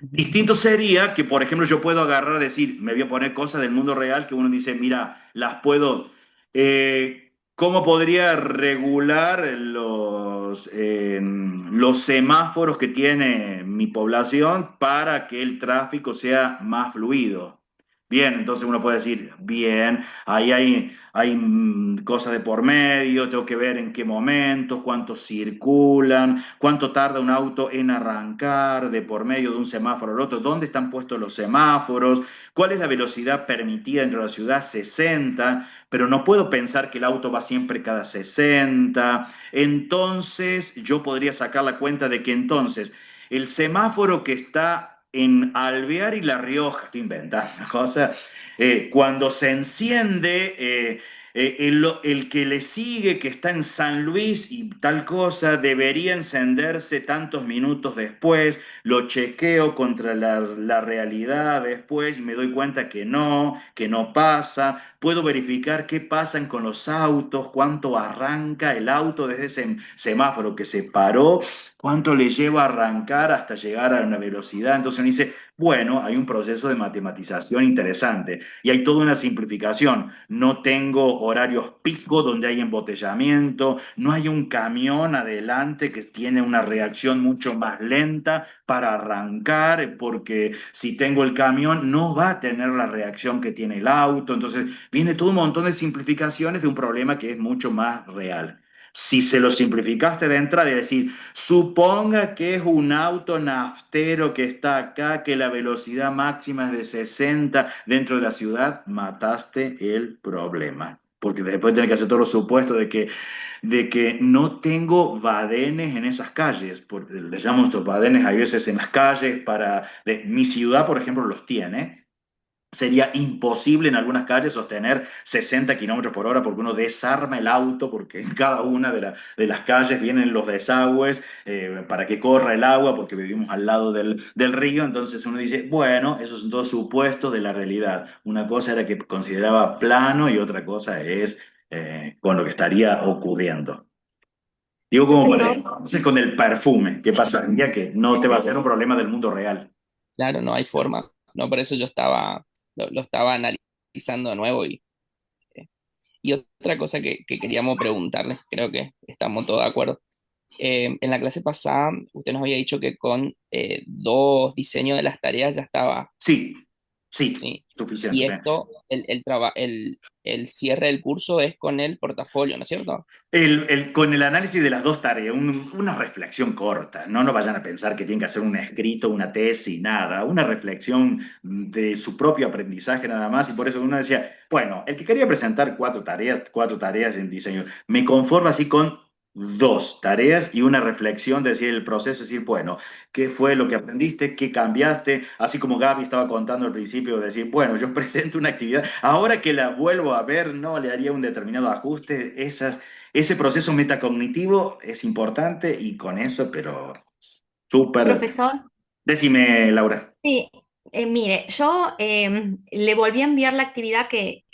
Distinto sería que, por ejemplo, yo puedo agarrar, decir, me voy a poner cosas del mundo real que uno dice, mira, las puedo, ¿cómo podría regular los semáforos que tiene mi población para que el tráfico sea más fluido? Bien, entonces uno puede decir, bien, ahí hay cosas de por medio, tengo que ver en qué momentos, cuántos circulan, cuánto tarda un auto en arrancar de por medio de un semáforo al otro, dónde están puestos los semáforos, cuál es la velocidad permitida dentro de la ciudad, 60, pero no puedo pensar que el auto va siempre cada 60. Entonces yo podría sacar la cuenta de que entonces el semáforo que está en Alvear y La Rioja, estoy inventando cosas, cuando se enciende, el que le sigue, que está en San Luis y tal cosa, debería encenderse tantos minutos después, lo chequeo contra la realidad después y me doy cuenta que no pasa, puedo verificar qué pasan con los autos, cuánto arranca el auto desde ese semáforo que se paró, cuánto le lleva a arrancar hasta llegar a una velocidad. Entonces uno dice, bueno, hay un proceso de matematización interesante y hay toda una simplificación. No tengo horarios pico donde hay embotellamiento, no hay un camión adelante que tiene una reacción mucho más lenta para arrancar, porque si tengo el camión no va a tener la reacción que tiene el auto. Entonces viene todo un montón de simplificaciones de un problema que es mucho más real. Si se lo simplificaste de entrada y decir, suponga que es un auto naftero que está acá, que la velocidad máxima es de 60 dentro de la ciudad, mataste el problema. Porque después tienes que hacer todos los supuestos de que no tengo badenes en esas calles, porque les llamo estos badenes, hay veces en las calles mi ciudad, por ejemplo, los tiene. Sería imposible en algunas calles sostener 60 kilómetros por hora porque uno desarma el auto, porque en cada una de las calles vienen los desagües para que corra el agua, porque vivimos al lado del río. Entonces uno dice, bueno, esos son todos supuestos de la realidad. Una cosa era que consideraba plano y otra cosa es con lo que estaría ocurriendo. Digo como por Profesor, ejemplo, entonces con el perfume, ¿qué pasaría? Que no te va a ser un problema del mundo real. Claro, no hay forma. No, por eso yo lo estaba analizando de nuevo. Y otra cosa que queríamos preguntarles, creo que estamos todos de acuerdo. En la clase pasada, usted nos había dicho que con dos diseños de las tareas ya estaba, Sí, sí, ¿sí? Y suficiente. esto, el cierre del curso es con el portafolio, ¿no es cierto? Con el análisis de las dos tareas, una reflexión corta, no vayan a pensar que tienen que hacer un escrito, una tesis, nada, una reflexión de su propio aprendizaje nada más, y por eso uno decía, bueno, el que quería presentar cuatro tareas en diseño, me conformo así con dos tareas y una reflexión de decir el proceso, decir, bueno, ¿qué fue lo que aprendiste? ¿Qué cambiaste? Así como Gaby estaba contando al principio, decir, bueno, yo presento una actividad, ahora que la vuelvo a ver, no le haría un determinado ajuste, ese proceso metacognitivo es importante y con eso, pero súper. profesor. Decime, Laura. Sí, mire, yo le volví a enviar la actividad que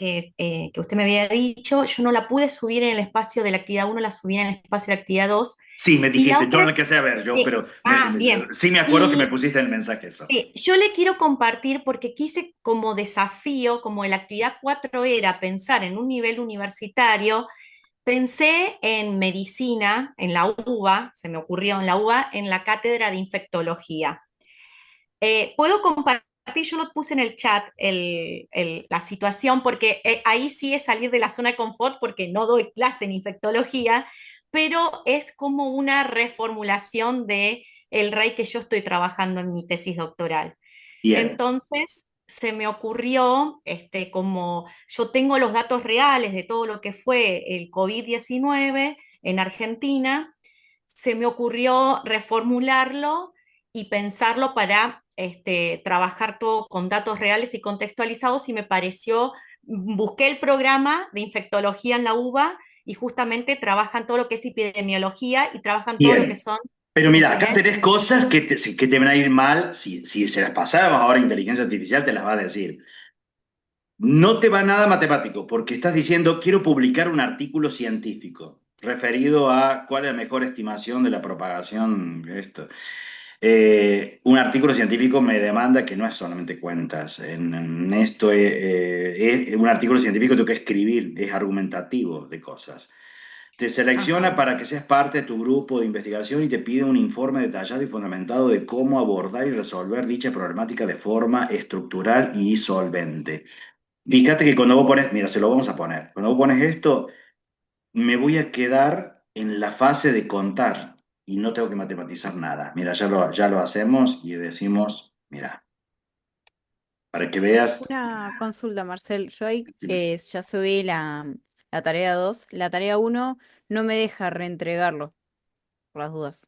usted me había dicho. Yo no la pude subir en el espacio de la actividad uno, la subí en el espacio de la actividad 2. Sí, me Y la dijiste, yo no otra, la alcancé a ver yo, sí, pero bien. sí me acuerdo que me Y pusiste en el mensaje eso. sí, yo le quiero compartir porque quise como desafío, como la actividad 4 era pensar en un nivel universitario, pensé en medicina, en la UBA, se me ocurrió en la UBA, en la cátedra de infectología. Puedo compartir, yo lo puse en el chat, la situación, porque ahí sí es salir de la zona de confort, porque no doy clase en infectología, pero es como una reformulación de el rey que yo estoy trabajando en mi tesis doctoral. Bien, Entonces, se me ocurrió, como yo tengo los datos reales de todo lo que fue el COVID-19 en Argentina, se me ocurrió reformularlo y pensarlo para trabajar todo con datos reales y contextualizados y me pareció, busqué el programa de infectología en la UBA y justamente trabajan todo lo que es epidemiología y trabajan todo lo que Bien. son Pero mira, acá diferencias. tenés cosas que te van a ir mal. Si se las pasáramos ahora a inteligencia artificial, te las va a decir. No te va nada matemático, porque estás diciendo, quiero publicar un artículo científico referido a cuál es la mejor estimación de la propagación. Esto. Un artículo científico me demanda que no es solamente cuentas. En esto, un artículo científico tengo que escribir, es argumentativo de cosas. Te selecciona Ajá. para que seas parte de tu grupo de investigación y te pide un informe detallado y fundamentado de cómo abordar y resolver dicha problemática de forma estructural y solvente. Fíjate que cuando vos pones, mira, se lo vamos a poner, cuando vos pones esto, me voy a quedar en la fase de contar y no tengo que matematizar nada. Mira, ya lo hacemos y decimos, mira, para que veas, Una consulta, Marcel. Yo ahí decime. ya subí la tarea 2. La tarea uno no me deja reentregarlo, por las dudas.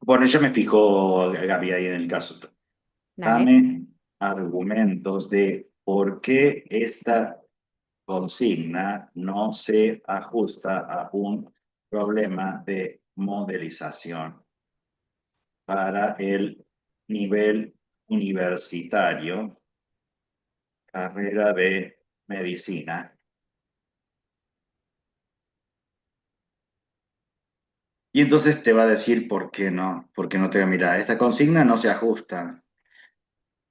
Bueno, ya me fijó Gaby ahí en el caso. Dale. Dame argumentos de por qué esta consigna no se ajusta a un problema de modelización para el nivel universitario, carrera de medicina. Y entonces te va a decir por qué no te va a mirar. Esta consigna no se ajusta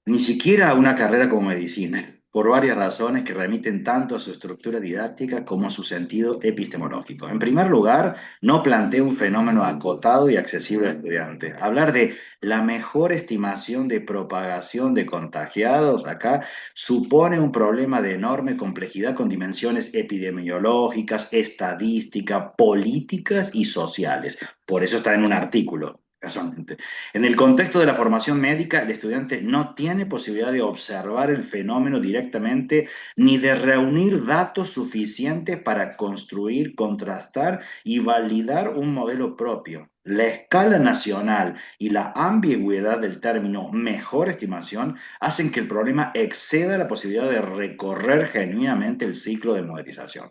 ni siquiera a una carrera como medicina, por varias razones que remiten tanto a su estructura didáctica como a su sentido epistemológico. En primer lugar, no plantea un fenómeno acotado y accesible al estudiante. Hablar de la mejor estimación de propagación de contagiados acá supone un problema de enorme complejidad con dimensiones epidemiológicas, estadísticas, políticas y sociales. Por eso está en un artículo. Casualmente. En el contexto de la formación médica, el estudiante no tiene posibilidad de observar el fenómeno directamente ni de reunir datos suficientes para construir, contrastar y validar un modelo propio. La escala nacional y la ambigüedad del término mejor estimación hacen que el problema exceda la posibilidad de recorrer genuinamente el ciclo de modelización.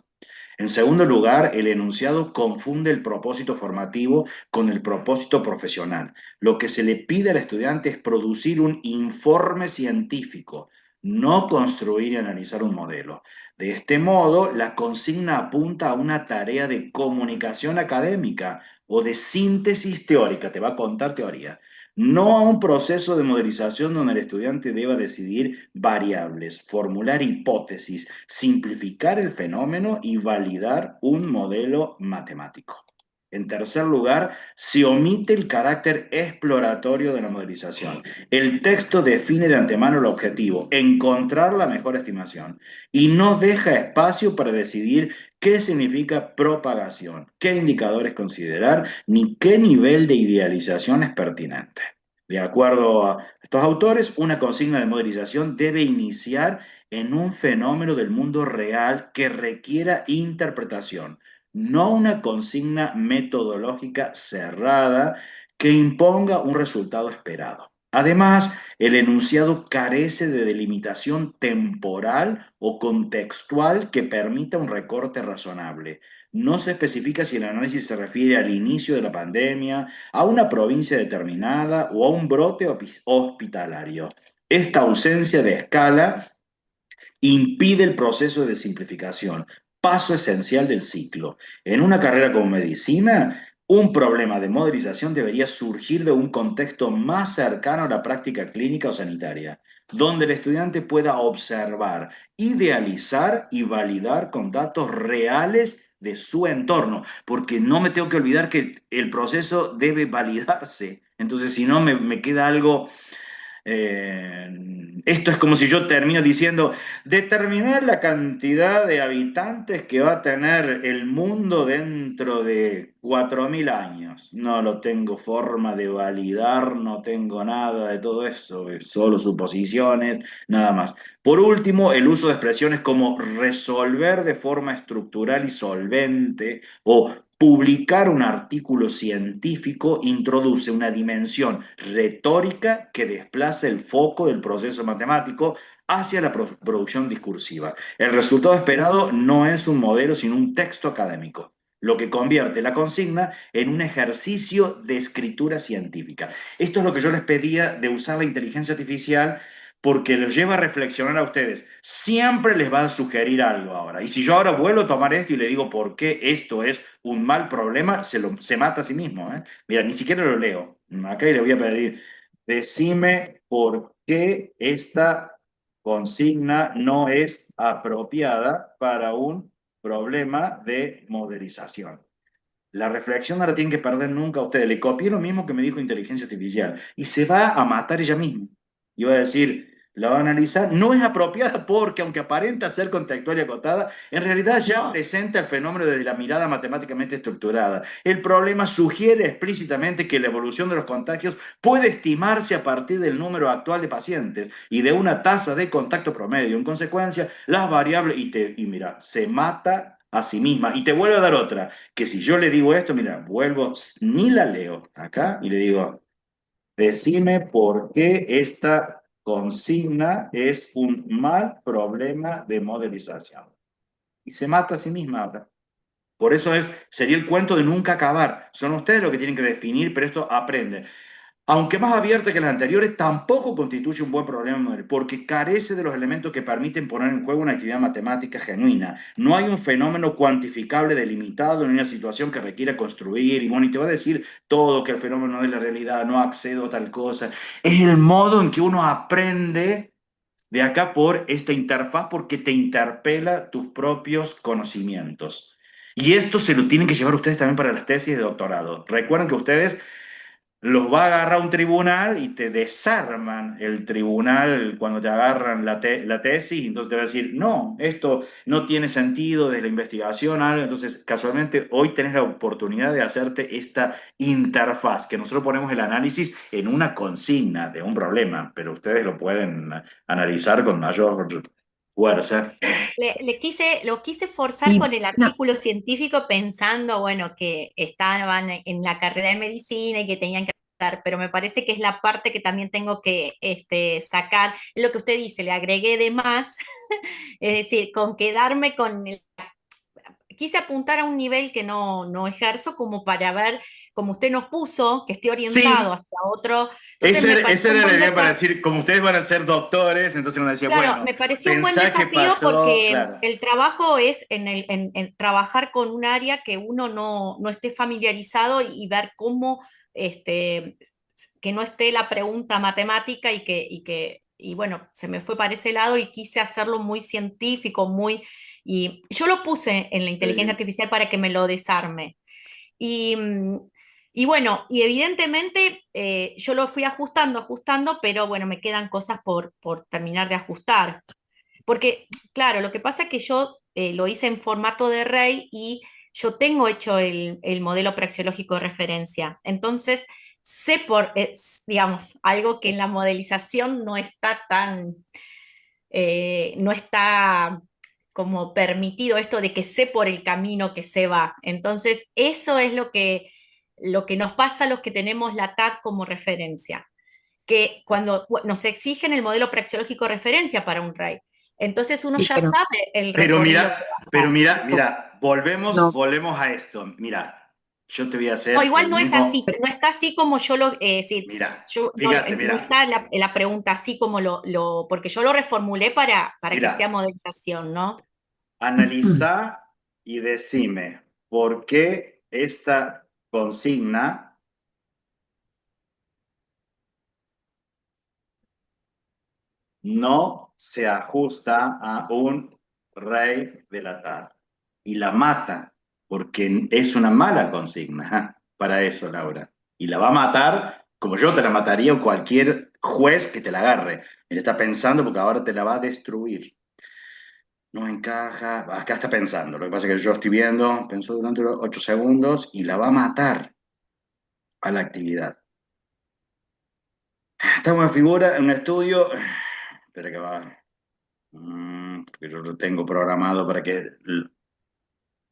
En segundo lugar, el enunciado confunde el propósito formativo con el propósito profesional. Lo que se le pide al estudiante es producir un informe científico, no construir y analizar un modelo. De este modo, la consigna apunta a una tarea de comunicación académica o de síntesis teórica, te va a contar teoría, no a un proceso de modelización donde el estudiante deba decidir variables, formular hipótesis, simplificar el fenómeno y validar un modelo matemático. En tercer lugar, se omite el carácter exploratorio de la modelización. El texto define de antemano el objetivo, encontrar la mejor estimación, y no deja espacio para decidir qué significa propagación, qué indicadores considerar, ni qué nivel de idealización es pertinente. De acuerdo a estos autores, una consigna de modelización debe iniciar en un fenómeno del mundo real que requiera interpretación, no una consigna metodológica cerrada que imponga un resultado esperado. Además, el enunciado carece de delimitación temporal o contextual que permita un recorte razonable. No se especifica si el análisis se refiere al inicio de la pandemia, a una provincia determinada o a un brote hospitalario. Esta ausencia de escala impide el proceso de simplificación, paso esencial del ciclo. En una carrera como medicina, un problema de modelización debería surgir de un contexto más cercano a la práctica clínica o sanitaria, donde el estudiante pueda observar, idealizar y validar con datos reales de su entorno, porque no me tengo que olvidar que el proceso debe validarse. Entonces, si no, me queda algo esto es como si yo termino diciendo, determinar la cantidad de habitantes que va a tener el mundo dentro de 4.000 años. No lo tengo forma de validar, no tengo nada de todo eso, es solo suposiciones, nada más. Por último, el uso de expresiones como resolver de forma estructural y solvente o Publicar un artículo científico introduce una dimensión retórica que desplaza el foco del proceso matemático hacia la producción discursiva. El resultado esperado no es un modelo, sino un texto académico, lo que convierte la consigna en un ejercicio de escritura científica. Esto es lo que yo les pedía de usar la inteligencia artificial porque los lleva a reflexionar a ustedes. Siempre les va a sugerir algo ahora. Y si yo ahora vuelvo a tomar esto y le digo por qué esto es un mal problema, se mata a sí mismo. ¿Eh? Mira, ni siquiera lo leo. Acá le voy a pedir, decime por qué esta consigna no es apropiada para un problema de modelización. La reflexión no la tienen que perder nunca ustedes. Le copié lo mismo que me dijo inteligencia artificial y se va a matar ella misma. Y va a decir, la va a analizar, no es apropiada porque, aunque aparenta ser contextual y acotada, en realidad ya presenta el fenómeno desde la mirada matemáticamente estructurada. El problema sugiere explícitamente que la evolución de los contagios puede estimarse a partir del número actual de pacientes y de una tasa de contacto promedio. En consecuencia, las variables, y mira, se mata a sí misma. Y te vuelvo a dar otra, que si yo le digo esto, mira, vuelvo, ni la leo acá y le digo, decime por qué esta consigna es un mal problema de modelización. Y se mata a sí misma ahora. Por eso sería el cuento de nunca acabar. Son ustedes los que tienen que definir, pero esto aprende. Aunque más abierta que las anteriores, tampoco constituye un buen problema porque carece de los elementos que permiten poner en juego una actividad matemática genuina. No hay un fenómeno cuantificable delimitado en una situación que requiera construir, y bueno, y te va a decir todo que el fenómeno no es la realidad, no accedo a tal cosa. Es el modo en que uno aprende de acá por esta interfaz porque te interpela tus propios conocimientos. Y esto se lo tienen que llevar ustedes también para las tesis de doctorado. Recuerden que ustedes los va a agarrar un tribunal y te desarman el tribunal cuando te agarran la tesis, entonces te va a decir, no, esto no tiene sentido desde la investigación, algo. Entonces, casualmente, hoy tenés la oportunidad de hacerte esta interfaz, que nosotros ponemos el análisis en una consigna de un problema, pero ustedes lo pueden analizar con mayor fuerza. Lo quise forzar Y con el no, artículo científico pensando, bueno, que estaban en la carrera de medicina y que tenían que estar, pero me parece que es la parte que también tengo que sacar, es lo que usted dice, le agregué de más, es decir, con quedarme con quise apuntar a un nivel que no ejerzo como para ver, como usted nos puso, que esté orientado Sí, hacia otro, entonces me esa pareció un era la buen idea para desafío. decir, como ustedes van a ser doctores, entonces uno decía, Claro, bueno, me pareció un buen pensá qué desafío pasó, porque claro. el trabajo es en trabajar con un área que uno no esté familiarizado y ver cómo, que no esté la pregunta matemática y bueno, se me fue para ese lado y quise hacerlo muy científico, y yo lo puse en la inteligencia Sí. artificial para que me lo desarme. Y, y bueno, y evidentemente yo lo fui ajustando, pero bueno, me quedan cosas por terminar de ajustar. Porque, claro, lo que pasa es que yo lo hice en formato de Rey y yo tengo hecho el modelo praxeológico de referencia. Entonces, sé digamos, algo que en la modelización no está no está como permitido esto de que sé por el camino que se va. Entonces, eso es lo que nos pasa a los que tenemos la TAC como referencia, que cuando nos exigen el modelo praxeológico de referencia para un RAI, entonces uno sí, ya sabe el Pero recorrido mira, que va a hacer. volvemos, no, volvemos a esto. Mira, yo te voy a No, hacer igual el no es mismo. así, no está así como yo decir, Mira, yo fíjate, no mira, está la pregunta así como porque yo lo reformulé para que sea mira. modelización, ¿no? Analiza y decime por qué esta consigna no se ajusta a un rey de la tarde y la mata, porque es una mala consigna para eso, Laura. Y la va a matar como yo te la mataría o cualquier juez que te la agarre. Él está pensando porque ahora te la va a destruir. No encaja, acá está pensando. Lo que pasa es que yo estoy viendo, pensó durante los 8 segundos y la va a matar a la actividad. Está una figura, un estudio, espera que va, porque yo lo tengo programado para que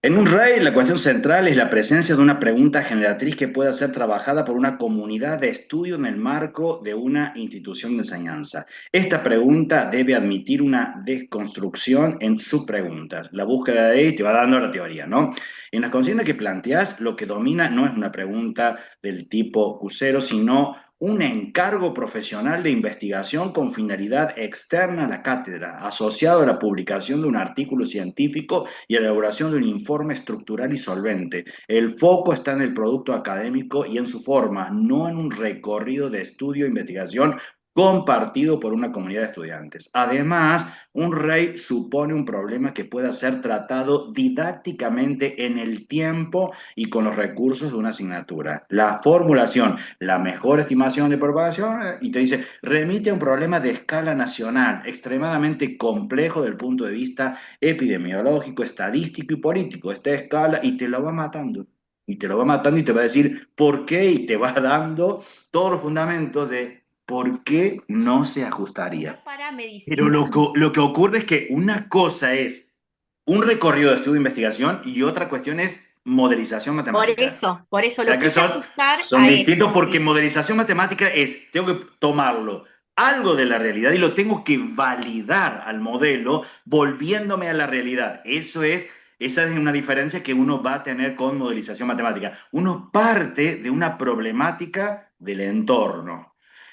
En un RAI, la cuestión central es la presencia de una pregunta generatriz que pueda ser trabajada por una comunidad de estudio en el marco de una institución de enseñanza. Esta pregunta debe admitir una desconstrucción en subpreguntas. La búsqueda de ahí te va dando la teoría, ¿no? En las consignas que planteas, lo que domina no es una pregunta del tipo Q0, sino un encargo profesional de investigación con finalidad externa a la cátedra, asociado a la publicación de un artículo científico y a la elaboración de un informe estructural y solvente. El foco está en el producto académico y en su forma, no en un recorrido de estudio e investigación compartido por una comunidad de estudiantes. Además, un REI supone un problema que pueda ser tratado didácticamente en el tiempo y con los recursos de una asignatura. La formulación, la mejor estimación de propagación, y te dice, remite a un problema de escala nacional, extremadamente complejo desde el punto de vista epidemiológico, estadístico y político. Esta escala y te lo va matando. Y te lo va matando y te va a decir por qué y te va dando todos los fundamentos de por qué no se ajustaría. Para Pero medicina. lo que ocurre es que una cosa es un recorrido de estudio e investigación y otra cuestión es modelización matemática. Por eso lo ¿Verdad que quise son, ajustar son a distintos? esto, Porque sí. modelización matemática es, tengo que tomarlo algo de la realidad y lo tengo que validar al modelo volviéndome a la realidad. Esa es una diferencia que uno va a tener con modelización matemática. Uno parte de una problemática del entorno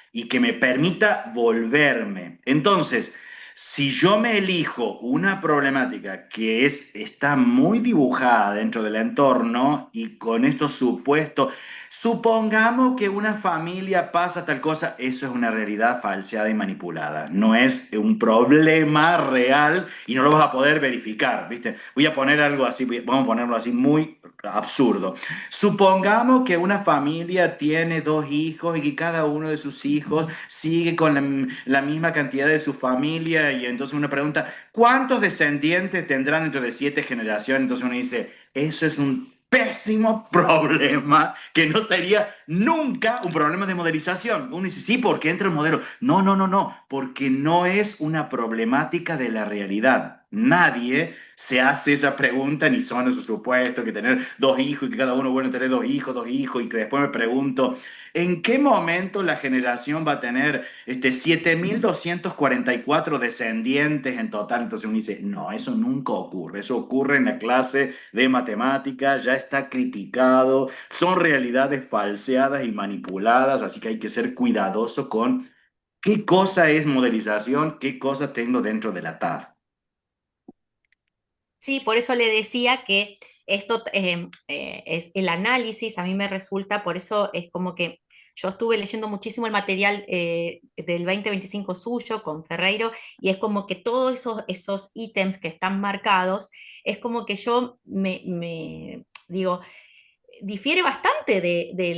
y que me permita volverme. Entonces, si yo me elijo una problemática que está muy dibujada dentro del entorno y con estos supuestos, supongamos que una familia pasa tal cosa, eso es una realidad falseada y manipulada. No es un problema real y no lo vas a poder verificar, ¿viste? Voy a poner algo así, vamos a ponerlo así muy absurdo. Supongamos que una familia tiene dos hijos y que cada uno de sus hijos sigue con la misma cantidad de su familia y entonces uno pregunta, ¿cuántos descendientes tendrán dentro de 7 generaciones? Entonces uno dice, eso es un pésimo problema que no sería nunca un problema de modelización. Uno dice, sí, porque entra el modelo. No, no, no, no, porque no es una problemática de la realidad. Nadie se hace esa pregunta ni son esos supuestos que tener dos hijos y que cada uno vuelve a tener dos hijos y que después me pregunto, ¿en qué momento la generación va a tener 7.244 descendientes en total? Entonces uno dice, no, eso nunca ocurre. Eso ocurre en la clase de matemáticas, ya está criticado, son realidades falseadas y manipuladas, así que hay que ser cuidadoso con qué cosa es modelización, qué cosa tengo dentro de la TAD. Sí, por eso le decía que esto es el análisis, a mí me resulta, por eso es como que yo estuve leyendo muchísimo el material del 2025 suyo con Ferreiro y es como que todos esos ítems que están marcados, es como que yo digo, difiere bastante de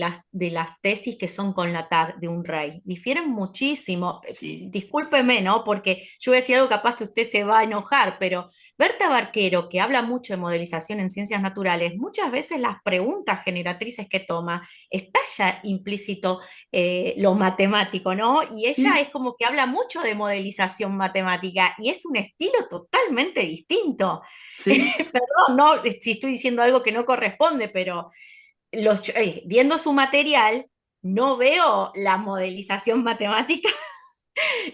las tesis que son con la TAD de un rey. Difieren muchísimo. Sí. Discúlpeme, ¿no? Porque yo voy a decir algo capaz que usted se va a enojar, pero Berta Barquero, que habla mucho de modelización en ciencias naturales, muchas veces las preguntas generatrices que toma, está ya implícito lo matemático, ¿no? Y ella Sí, es como que habla mucho de modelización matemática y es un estilo totalmente distinto. sí. Perdón, no, si estoy diciendo algo que no corresponde, pero viendo su material, no veo la modelización matemática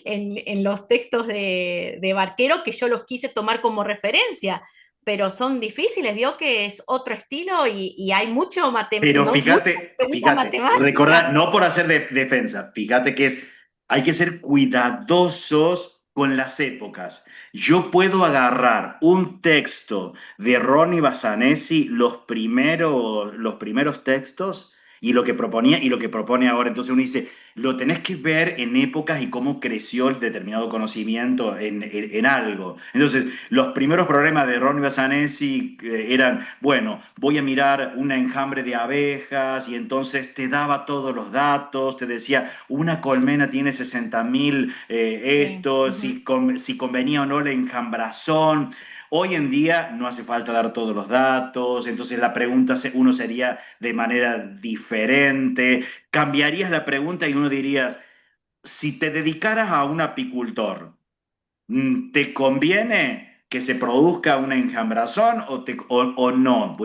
en los textos de Barquero, que yo los quise tomar como referencia, pero son difíciles, vio que es otro estilo y hay Pero mucha teoría fíjate, matemática. recordad, no por hacer defensa, fíjate que hay que ser cuidadosos con las épocas. Yo puedo agarrar un texto de Ronnie Basanesi, los primeros textos, y lo que proponía y lo que propone ahora. Entonces uno dice, lo tenés que ver en épocas y cómo creció el determinado conocimiento en algo. Entonces, los primeros problemas de Ronnie Basanesi eran, bueno, voy a mirar un enjambre de abejas y entonces te daba todos los datos, te decía, una colmena tiene 60.000 Sí, esto, ujú. si convenía o no la enjambrazón. Hoy en día no hace falta dar todos los datos, entonces la pregunta uno sería de manera diferente. Cambiarías la pregunta y uno dirías, si te dedicaras a un apicultor, ¿te conviene que se produzca una enjambrazón o no?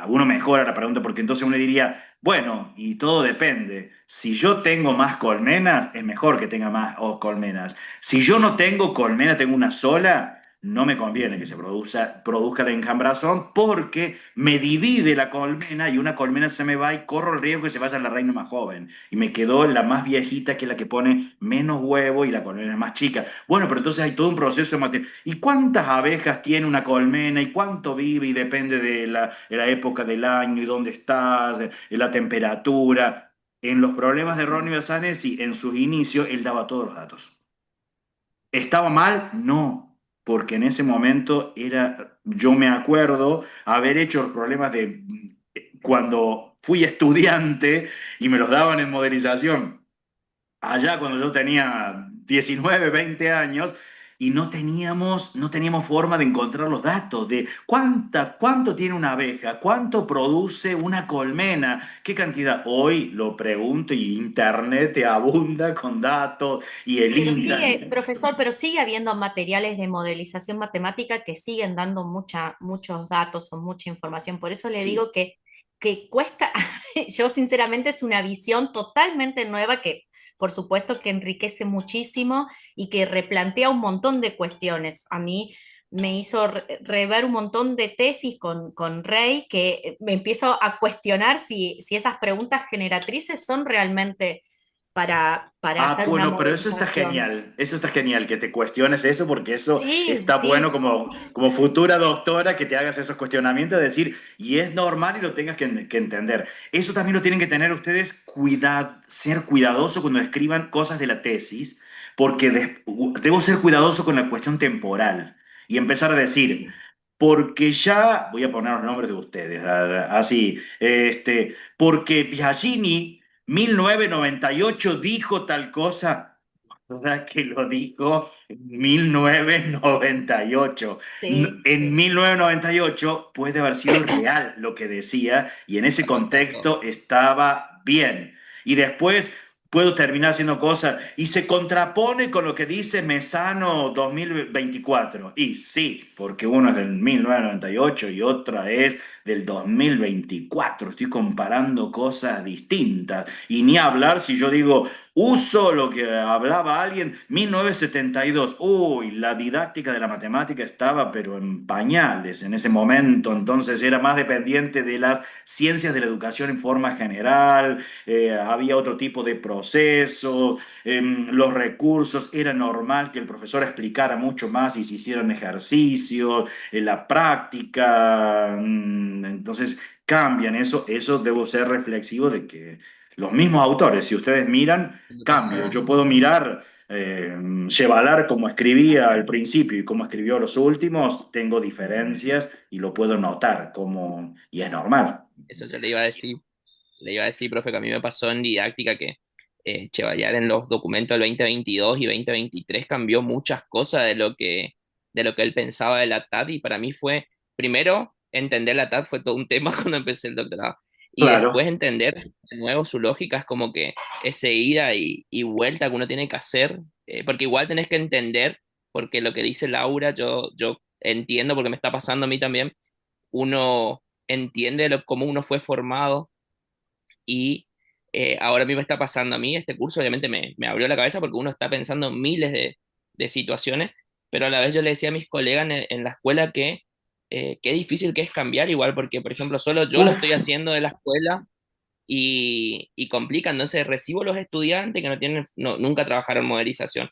Uno mejora la pregunta porque entonces uno diría, bueno, y todo depende. Si yo tengo más colmenas, es mejor que tenga más colmenas. Si yo no tengo colmena, tengo una sola, no me conviene que se produzca la enjambrazón porque me divide la colmena y una colmena se me va y corro el riesgo que se vaya la reina más joven. Y me quedó la más viejita, que es la que pone menos huevo y la colmena es más chica. Bueno, pero entonces hay todo un proceso de materia. ¿Y cuántas abejas tiene una colmena y cuánto vive? Y depende de la época del año y dónde estás, de la temperatura. En los problemas de Ronnie Besanesi, en sus inicios, él daba todos los datos. ¿Estaba mal? No, porque en ese momento yo me acuerdo haber hecho los problemas de cuando fui estudiante y me los daban en modelización allá cuando yo tenía 19, 20 años, y no teníamos forma de encontrar los datos de cuánto tiene una abeja, cuánto produce una colmena, qué cantidad. Hoy lo pregunto y Internet te abunda con datos y el Pero sigue, Internet. profesor, pero sigue habiendo materiales de modelización matemática que siguen dando muchos datos o mucha información. Por eso le Sí. digo que cuesta, yo sinceramente es una visión totalmente nueva que por supuesto que enriquece muchísimo y que replantea un montón de cuestiones. A mí me hizo rever un montón de tesis con Rey que me empiezo a cuestionar si esas preguntas generatrices son realmente para Ah, hacer una bueno, pero modelización. eso está genial, que te cuestiones eso, porque eso Sí, está bueno sí, como futura doctora, que te hagas esos cuestionamientos, de decir, y es normal y lo tengas que entender. Eso también lo tienen que tener ustedes, ser cuidadoso cuando escriban cosas de la tesis, porque debo ser cuidadoso con la cuestión temporal y empezar a decir, porque ya, voy a poner los nombres de ustedes, así, porque Biagini 1998 dijo tal cosa, ¿verdad que lo dijo en 1998? sí, En sí, 1998 puede haber sido real lo que decía y en ese Capaz tanto. contexto estaba bien. Y después puedo terminar haciendo cosas y se contrapone con lo que dice Mesano 2024. Y sí, porque uno es del 1998 y otra es del 2024. Estoy comparando cosas distintas. Y ni hablar si yo digo, uso lo que hablaba alguien, 1972. Uy, la didáctica de la matemática estaba pero en pañales en ese momento, entonces era más dependiente de las ciencias de la educación en forma general, había otro tipo de procesos, los recursos, era normal que el profesor explicara mucho más y se hicieran ejercicios, la práctica, entonces cambian eso debo ser reflexivo de que los mismos autores, si ustedes miran, Tiene cambio. razón. Yo puedo mirar Chevalar como escribía al principio y como escribió los últimos, tengo diferencias y lo puedo notar y es normal. Eso yo le iba a decir, profe, que a mí me pasó en didáctica que Chevallar en los documentos del 2022 y 2023 cambió muchas cosas de lo que él pensaba de la TAT y para mí fue, primero, entender la TAT fue todo un tema cuando empecé el doctorado y después Claro. entender de nuevo su lógica es como que ese ida y vuelta que uno tiene que hacer, porque igual tenés que entender, porque lo que dice Laura yo entiendo porque me está pasando a mí también, uno entiende cómo uno fue formado y ahora a mí me está pasando a mí, este curso obviamente me abrió la cabeza porque uno está pensando en miles de situaciones, pero a la vez yo le decía a mis colegas en la escuela que qué difícil que es cambiar igual, porque por ejemplo solo yo lo estoy Uf, haciendo de la escuela y complica, entonces recibo los estudiantes que no tienen, nunca trabajaron modelización.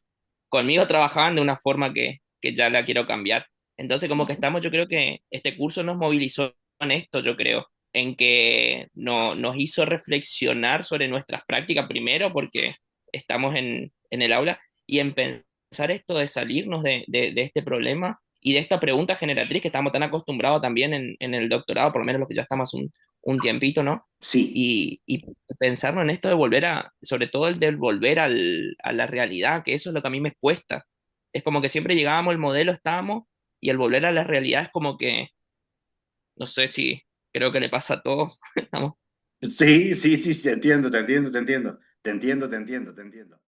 Conmigo trabajaban de una forma que ya la quiero cambiar. Entonces como que estamos, yo creo que este curso nos movilizó en esto, yo creo, en que nos hizo reflexionar sobre nuestras prácticas primero, porque estamos en el aula, y en pensar esto de salirnos de este problema y de esta pregunta generatriz que estamos tan acostumbrados también en el doctorado, por lo menos los que ya estamos un tiempito, ¿no? sí, Y pensarnos en esto de volver sobre todo el de volver a la realidad, que eso es lo que a mí me cuesta. Es como que siempre llegábamos, el modelo estábamos, y el volver a la realidad es como que, no sé si creo que le pasa a todos. Estamos sí, sí, sí, te entiendo, te entiendo, te entiendo, te entiendo, te entiendo, te entiendo.